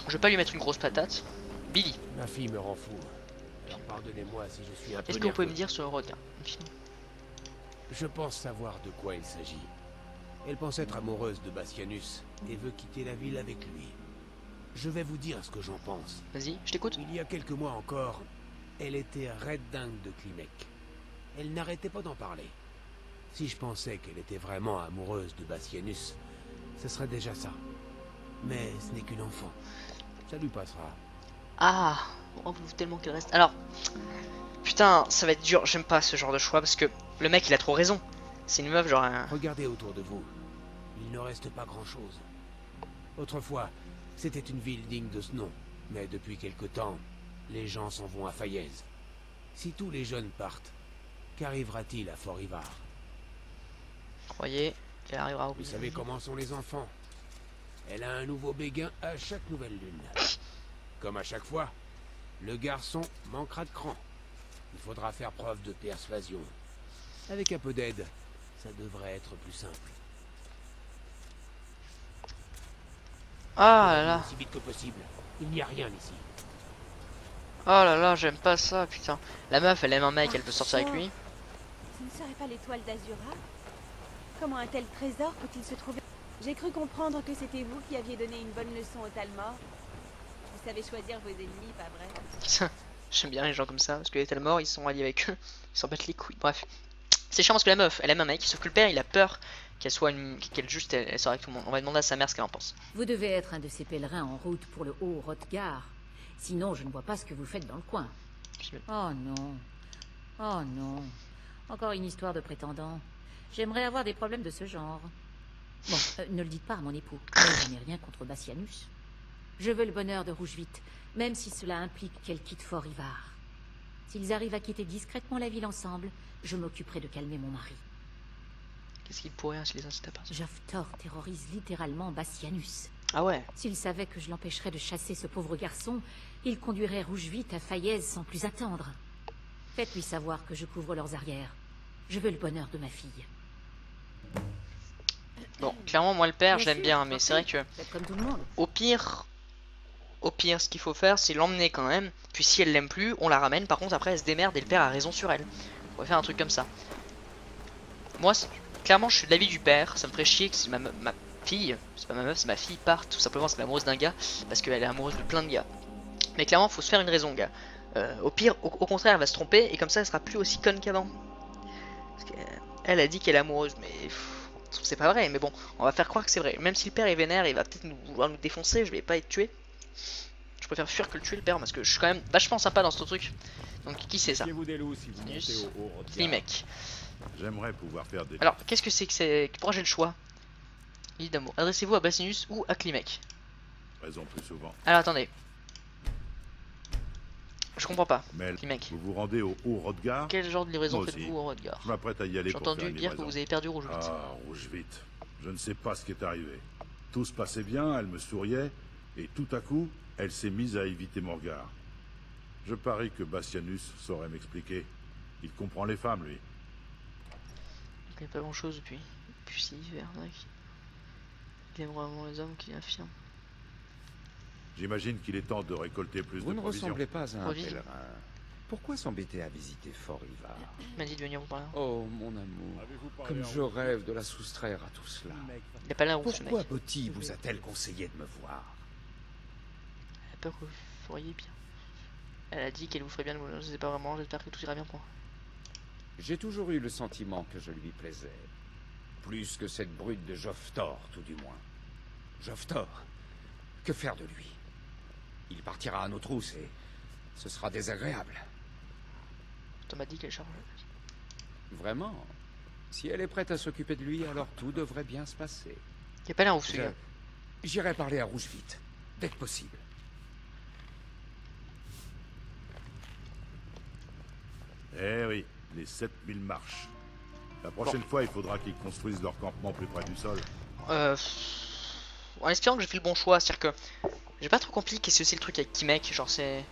Je vais pas lui mettre une grosse patate. Billy. Ma fille me rend fou. Alors pardonnez-moi si je suis un peu Qu'est-ce que vous pouvez me dire sur le regard? Je pense savoir de quoi il s'agit. Elle pense être amoureuse de Bassianus et veut quitter la ville avec lui. Je vais vous dire ce que j'en pense. Vas-y, je t'écoute. Il y a quelques mois encore, elle était red dingue de Klimek. Elle n'arrêtait pas d'en parler. Si je pensais qu'elle était vraiment amoureuse de Bassianus, ce serait déjà ça. Mais ce n'est qu'une enfant. Ça lui passera. Ah, on veut tellement qu'elle reste. Alors, putain, ça va être dur. J'aime pas ce genre de choix parce que le mec il a trop raison. C'est une meuf genre un... Regardez autour de vous. Il ne reste pas grand-chose. Autrefois, c'était une ville digne de ce nom. Mais depuis quelque temps, les gens s'en vont à Faillaise. Si tous les jeunes partent, qu'arrivera-t-il à Fort-Ivar? Croyez qu'elle arrivera au bout. Vous savez comment sont les enfants? Elle a un nouveau béguin à chaque nouvelle lune. Comme à chaque fois, le garçon manquera de cran. Il faudra faire preuve de persuasion. Avec un peu d'aide, ça devrait être plus simple. Ah là là. Aussi vite que possible. Il n'y a rien ici. Oh là là, j'aime pas ça, putain. La meuf, elle aime un mec, elle peut sortir avec lui. Ce ne serait pas l'étoile d'Azura? Comment un tel trésor peut-il se trouver? J'ai cru comprendre que c'était vous qui aviez donné une bonne leçon au Talmor. Vous savez choisir vos ennemis, pas vrai? J'aime bien les gens comme ça, parce que les Talmor, ils sont alliés avec eux. Ils s'en battent les couilles, bref. C'est chiant parce que la meuf, elle aime un mec, sauf que le père, il a peur qu'elle soit une... qu'elle juste, elle sort avec tout le monde. On va demander à sa mère ce qu'elle en pense. Vous devez être un de ces pèlerins en route pour le haut Hrothgar. Sinon, je ne vois pas ce que vous faites dans le coin. Oh non. Oh non. Encore une histoire de prétendant. J'aimerais avoir des problèmes de ce genre. Bon, ne le dites pas à mon époux. Mais je n'ai rien contre Bassianus. Je veux le bonheur de Rouge-Vite, même si cela implique qu'elle quitte Fort-Ivar. S'ils arrivent à quitter discrètement la ville ensemble, je m'occuperai de calmer mon mari. Qu'est-ce qu'il pourrait si les incite à partir? Joftor terrorise littéralement Bassianus. Ah ouais? S'il savait que je l'empêcherais de chasser ce pauvre garçon, il conduirait Rouge-Vite à Faillaise sans plus attendre. Faites-lui savoir que je couvre leurs arrières. Je veux le bonheur de ma fille. Bon, clairement, moi le père, je l'aime bien, mais c'est vrai que... Faites comme tout le monde. Au pire, ce qu'il faut faire, c'est l'emmener quand même. Puis si elle l'aime plus, on la ramène. Par contre, après, elle se démerde et le père a raison sur elle. On va faire un truc comme ça. Moi, clairement, je suis de l'avis du père. Ça me ferait chier que si ma fille, c'est pas ma meuf, c'est ma fille, parte tout simplement parce qu'elle est amoureuse d'un gars. Parce qu'elle est amoureuse de plein de gars. Mais clairement, faut se faire une raison, gars. Au pire, au contraire, elle va se tromper et comme ça, elle sera plus aussi conne qu'avant. Parce qu'elle a dit qu'elle est amoureuse, mais... c'est pas vrai, mais bon, on va faire croire que c'est vrai. Même si le père est vénère, il va peut-être vouloir nous défoncer, je vais pas être tué. Je préfère fuir que le tuer le père parce que je suis quand même vachement sympa dans ce truc. Donc qui c'est ça? Klimek. J'aimerais pouvoir faire des... Alors, qu'est-ce que c'est? Pourquoi j'ai le choix? L'île d'amour. Adressez-vous à Bassinus ou à Klimek. Raison plus souvent. Alors attendez. Je comprends pas. Mel, Klimek. vous vous rendez au Haut-Rodgar? Quel genre de livraison Moi faites-vous au Rodgar? Je m'apprête à y aller J'ai pour faire entendu une dire que livraison. vous avez perdu Rouge vite. Ah, rouge vite. Je ne sais pas ce qui est arrivé. Tout se passait bien, elle me souriait, et tout à coup, elle s'est mise à éviter mon regard. Je parie que Bastianus saurait m'expliquer. Il comprend les femmes, lui. Il connaît pas grand chose depuis c'est hiver, mec. Il aime vraiment les hommes qui affirment. J'imagine qu'il est temps de récolter plus Vous de ne provisions. ressemblez pas à un Provisions. pèlerin. Pourquoi s'embêter à visiter Fort Ivar? Il m'a dit de venir vous parler. Oh, mon amour, comme je rêve de la soustraire à tout cela. Il a pas l'air ouf ce mec. Pourquoi Botti vous a-t-elle conseillé de me voir? Elle a peur que vous feriez bien. Elle a dit qu'elle vous ferait bien, je sais pas vraiment, j'espère que tout ira bien pour moi. J'ai toujours eu le sentiment que je lui plaisais. Plus que cette brute de Joftor, tout du moins. Joftor, que faire de lui? Il partira à nos trousses et ce sera désagréable. On m'a dit qu'elle charge. Vraiment? Si elle est prête à s'occuper de lui, alors tout devrait bien se passer. Il a pas l'air ouf ce gars. J'irai parler à Rouge vite, dès que possible. Eh oui, les 7000 marches. La prochaine fois, il faudra qu'ils construisent leur campement plus près du sol. En espérant que j'ai fait le bon choix, c'est-à-dire que j'ai pas trop compris qu'est-ce que c'est le truc avec Klimek, genre c'est...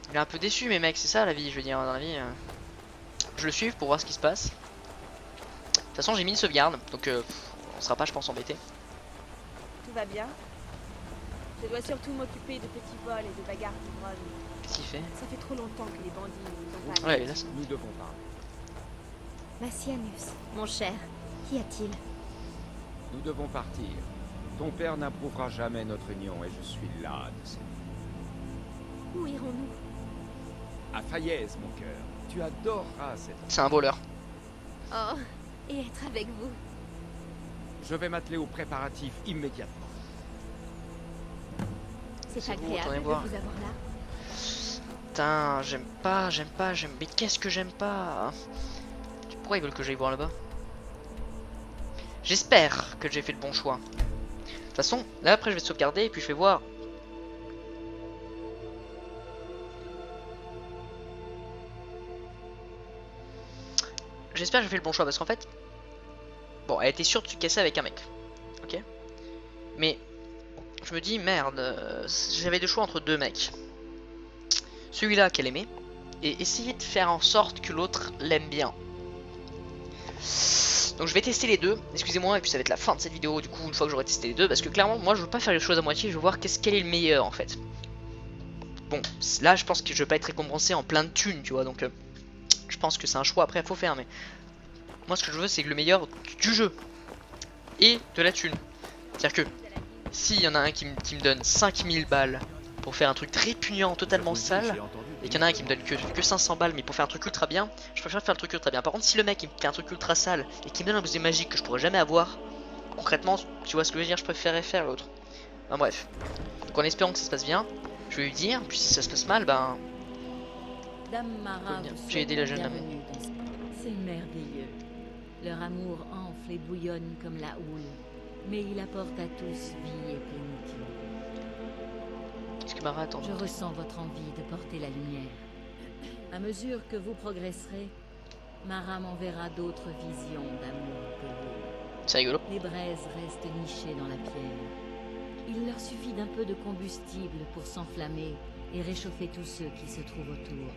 Il est un peu déçu mais mec, c'est ça la vie, je veux dire, dans la vie. Je le suis pour voir ce qui se passe. De toute façon j'ai mis une sauvegarde, donc on sera pas je pense embêté. Tout va bien? Je dois surtout m'occuper de petits vols et de bagarres d'ivrognes. Qu'est-ce qu'il fait? Ça fait trop longtemps que les bandits nous ont pas... Ouais, là, Nous devons parler. Bastianus, mon cher, qu'y a-t-il? Nous devons partir. Ton père n'approuvera jamais notre union et je suis là de cette... Où irons-nous? À Fayez, mon cœur. Tu adoreras cette... c'est un voleur. Oh, et être avec vous. Je vais m'atteler aux préparatifs immédiatement. C'est bon, agréable attendez de voir. vous avoir là. Putain, j'aime pas, mais qu'est-ce que j'aime pas? Pourquoi ils veulent que j'aille voir là-bas? J'espère que j'ai fait le bon choix. De toute façon, là après je vais sauvegarder et puis je vais voir. J'espère que j'ai fait le bon choix parce qu'en fait... Bon, elle était sûre de se casser avec un mec. Ok. Mais... Je me dis, merde, j'avais le choix entre deux mecs. Celui-là qu'elle aimait, et essayer de faire en sorte que l'autre l'aime bien. Donc je vais tester les deux, excusez-moi, et puis ça va être la fin de cette vidéo du coup, une fois que j'aurai testé les deux, parce que clairement, moi je veux pas faire les choses à moitié, je veux voir quel est le meilleur en fait. Bon, là je pense que je vais pas être récompensé en plein de thunes, tu vois, donc je pense que c'est un choix après, il faut faire, mais moi ce que je veux c'est que le meilleur du jeu, et de la thune. C'est-à-dire que, s'il y en a un qui me donne 5000 balles pour faire un truc très répugnant, totalement sale, et qu'il y en a un qui me donne que 500 balles mais pour faire un truc ultra bien, je préfère faire le truc ultra bien. Par contre si le mec il me fait un truc ultra sale et qui me donne un objet magique que je pourrais jamais avoir, concrètement tu vois ce que je veux dire, je préférerais faire l'autre. Enfin bref, donc en espérant que ça se passe bien, je vais lui dire, puis si ça se passe mal, ben... Dame Mara, vous J'ai aidé la souhaite jeune bienvenue dans ce- C'est merveilleux. Leur amour enfle et bouillonne comme la houle, mais il apporte à tous vie et plénitude. Qu'est-ce que Mara attend? Je ressens votre envie de porter la lumière. À mesure que vous progresserez, Mara m'enverra d'autres visions d'amour que vous. C'est rigolo. Les braises restent nichées dans la pierre. Il leur suffit d'un peu de combustible pour s'enflammer et réchauffer tous ceux qui se trouvent autour.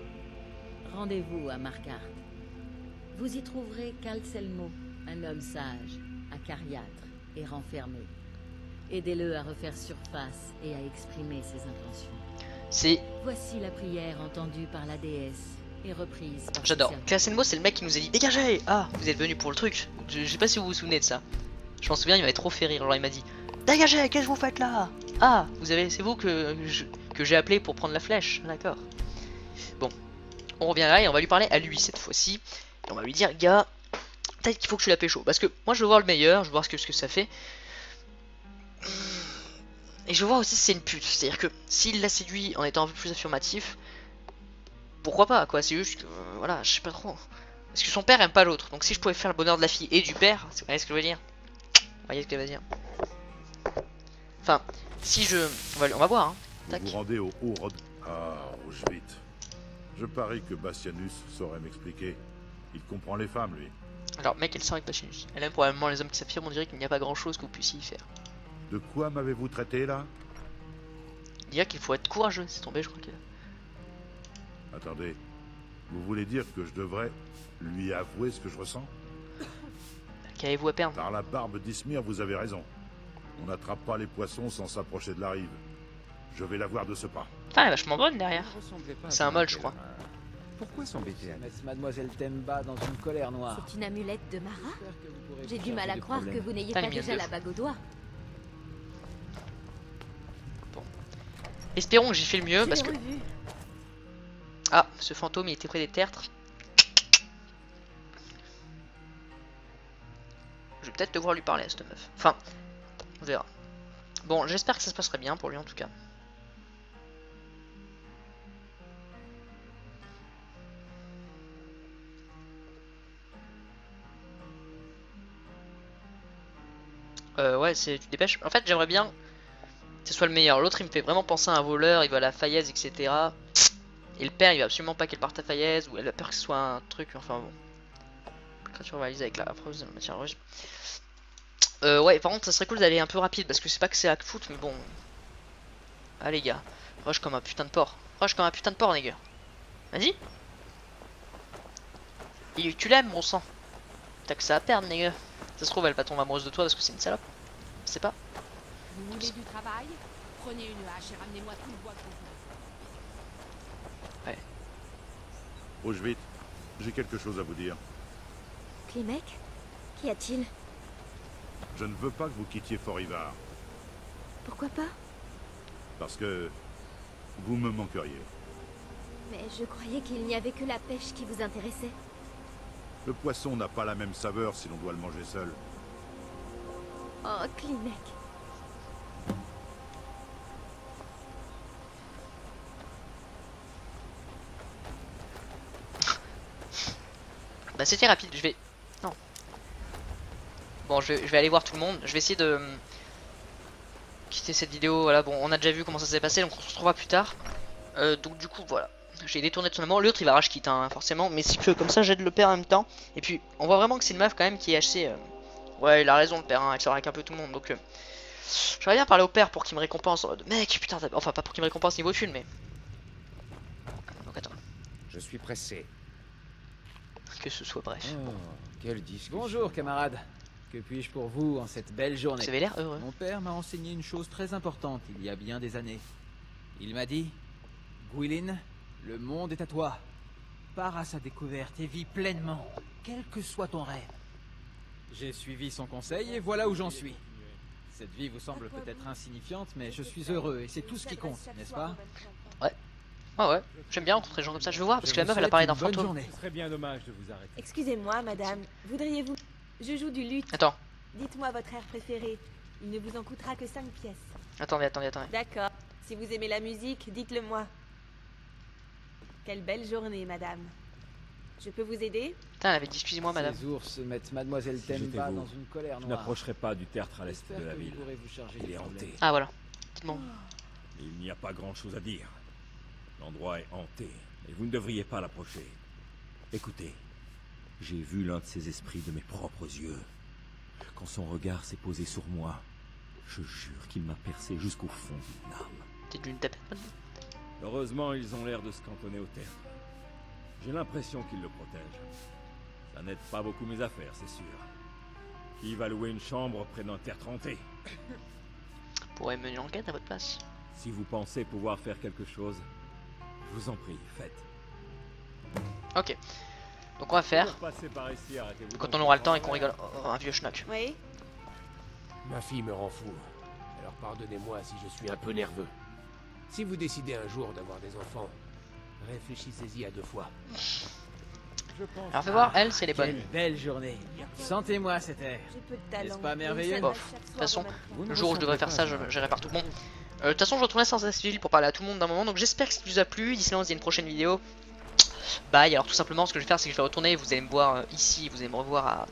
Rendez-vous à Markarth. Vous y trouverez Calcelmo, un homme sage, acariâtre et renfermé. Aidez-le à refaire surface et à exprimer ses intentions. C'est... Voici la prière entendue par la déesse et reprise par ses J'adore. serviteurs. Clasenmo c'est le mec qui nous a dit dégagez. Ah, vous êtes venu pour le truc. Je sais pas si vous vous souvenez de ça. Je m'en souviens, il m'avait trop fait rire. Alors il m'a dit dégagez, qu'est-ce que vous faites là? Ah, c'est vous que j'ai appelé pour prendre la flèche. D'accord. Bon, on revient là et on va lui parler à lui cette fois-ci. Et on va lui dire gars, peut-être qu'il faut que tu la pécho. Parce que moi je veux voir le meilleur, je veux voir ce que ça fait. Et je veux voir aussi si c'est une pute. C'est-à-dire que s'il la séduit en étant un peu plus affirmatif, pourquoi pas quoi. C'est juste que voilà, je sais pas trop. Parce que son père aime pas l'autre. Donc si je pouvais faire le bonheur de la fille et du père, vous voyez ce que je veux dire? Vous voyez ce qu'elle va dire? Enfin, si je... On va voir, hein. Vous vous rendez au Haut-Rod... Ah, Auschwitz. Je parie que Bastianus saurait m'expliquer. Il comprend les femmes, lui. Alors, mec, elle sort avec Bastianus. Elle aime probablement les hommes qui s'affirment, on dirait qu'il n'y a pas grand-chose que vous puissiez y faire. De quoi m'avez-vous traité, là? Dire qu'il faut être courageux, c'est tombé, je crois que... Attendez. Vous voulez dire que je devrais lui avouer ce que je ressens? Qu'avez-vous à perdre? Par la barbe d'Ismir, vous avez raison. On n'attrape pas les poissons sans s'approcher de la rive. Je vais la voir de ce pas. Putain, elle est vachement bonne derrière. C'est un mol, je crois. Pourquoi s'embêter à Mettre Mademoiselle Temba dans une colère noire. C'est une amulette de Mara? J'espère que vous pourrez J'ai vous du mal charger à des croire que problèmes. vous n'ayez Putain, pas il m'y a déjà deux. la bague au doigt. Espérons que j'ai fait le mieux, Je parce l'ai que... revu. Ah, ce fantôme, il était près des tertres. Je vais peut-être devoir lui parler à cette meuf. Enfin, on verra. Bon, j'espère que ça se passerait bien pour lui en tout cas. Ouais, tu te dépêches. En fait, j'aimerais bien que ce soit le meilleur. L'autre, il me fait vraiment penser à un voleur, il va à la Fayez, etc. Et le père, il va absolument pas qu'elle parte à Fayez, ou elle a peur que ce soit un truc, enfin bon. Créature réalisée avec la preuve de la matière rouge. Ouais, par contre, ça serait cool d'aller un peu rapide, parce que c'est pas que c'est à foot, mais bon. Ah, les gars. Rush comme un putain de porc. Rush comme un putain de porc, les gars. Vas-y. Tu l'aimes, mon sang. T'as que ça à perdre, les gars. Ça se trouve, elle va tomber amoureuse de toi parce que c'est une salope. Je sais pas. Vous voulez du travail? Prenez une hache et ramenez-moi tout le bois que vous voulez. Auschwitz, j'ai quelque chose à vous dire. Klimek? Qu'y a-t-il? Je ne veux pas que vous quittiez Fort-Ivar, Pourquoi pas? parce que vous me manqueriez. Mais je croyais qu'il n'y avait que la pêche qui vous intéressait. Le poisson n'a pas la même saveur si l'on doit le manger seul. Oh, Klimek. Bah c'était rapide, je vais... Non. Bon, je vais aller voir tout le monde. Je vais essayer de... quitter cette vidéo, voilà, bon, on a déjà vu comment ça s'est passé, donc on se retrouvera plus tard. Donc du coup, voilà. J'ai détourné de son amour, l'autre il va rage quitte, hein, forcément, mais c'est que comme ça j'aide le père en même temps. Et puis, on voit vraiment que c'est une meuf quand même qui est assez... Ouais, il a raison le père, hein, elle sort avec un peu tout le monde, donc... J'aurais bien parler au père pour qu'il me récompense. Mec, putain, enfin pas pour qu'il me récompense niveau thune, mais... Donc attends, Je suis pressé. que ce soit bref. Oh, quelle discussion. Bonjour, camarade. Que puis-je pour vous en cette belle journée? Vous avez l'air heureux. Mon père m'a enseigné une chose très importante il y a bien des années. Il m'a dit, Gwylin, le monde est à toi. Pars à sa découverte et vis pleinement, quel que soit ton rêve. J'ai suivi son conseil et voilà où j'en suis. Cette vie vous semble peut-être insignifiante, mais je suis heureux et c'est tout ce qui compte, n'est-ce pas? Ah ouais, j'aime bien rencontrer des gens comme ça, je veux voir, parce Je que la vous meuf elle a souhaite parlé d'un une bonne fantôme. journée. Ce serait bien dommage de vous arrêter. Excusez-moi, madame. Voudriez-vous... Je joue du luth. Attends, Dites-moi votre air préféré. Il ne vous en coûtera que 5 pièces. attendez. D'accord. Si vous aimez la musique, dites-le moi. Quelle belle journée, madame. Je peux vous aider? Putain, elle avait dit excusez-moi madame. Ces ours mettent Mademoiselle Si j'étais Temba vous, dans une colère Je noire. n'approcherai pas du tertre à l'est J'espère de la que vous ville. pourrez vous charger Il des est problèmes. hanté. Ah voilà, dites-moi. Il n'y a pas grand-chose à dire. L'endroit est hanté, et vous ne devriez pas l'approcher. Écoutez, j'ai vu l'un de ces esprits de mes propres yeux. Quand son regard s'est posé sur moi, je jure qu'il m'a percé jusqu'au fond d'une âme. T'es d'une tapette. Heureusement, ils ont l'air de se cantonner au tertre. J'ai l'impression qu'ils le protègent. Ça n'aide pas beaucoup mes affaires, c'est sûr. Qui va louer une chambre près d'un tertre hanté? Pourrait mener l'enquête à votre place. Si vous pensez pouvoir faire quelque chose, je vous en prie, faites. Ok, donc on va faire, Passez par ici, arrêtez-vous quand donc. on aura le temps et qu'on rigole. Oh, un vieux schnock. Oui? Ma fille me rend fou. Alors pardonnez-moi si je suis un peu nerveux. Si vous décidez un jour d'avoir des enfants, réfléchissez-y à 2 fois. Alors fais voir, elle, c'est les bonnes. Quelle belle journée. Sentez-moi cet air. J'ai peu de talent. N'est-ce pas merveilleux? Bon, de toute façon, le jour où je devrais faire ça, j'irai par tout le monde. De toute façon, je retournerai sans civil pour parler à tout le monde d'un moment. Donc j'espère que ça vous a plu. D'ici là, on se dit à une prochaine vidéo. Bye. Alors tout simplement, ce que je vais faire, c'est que je vais retourner. Vous allez me voir ici, vous allez me revoir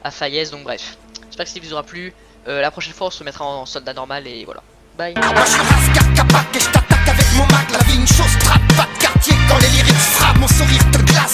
à Fayez. Donc bref, j'espère que ça vous aura plu. La prochaine fois, on se mettra en soldat normal et voilà. Bye. Moi je suis Raska Kapak et je t'attaque avec mon mag. La vie une chose, trappe pas de quartier quand les lyrics frappent. Mon sourire te glace.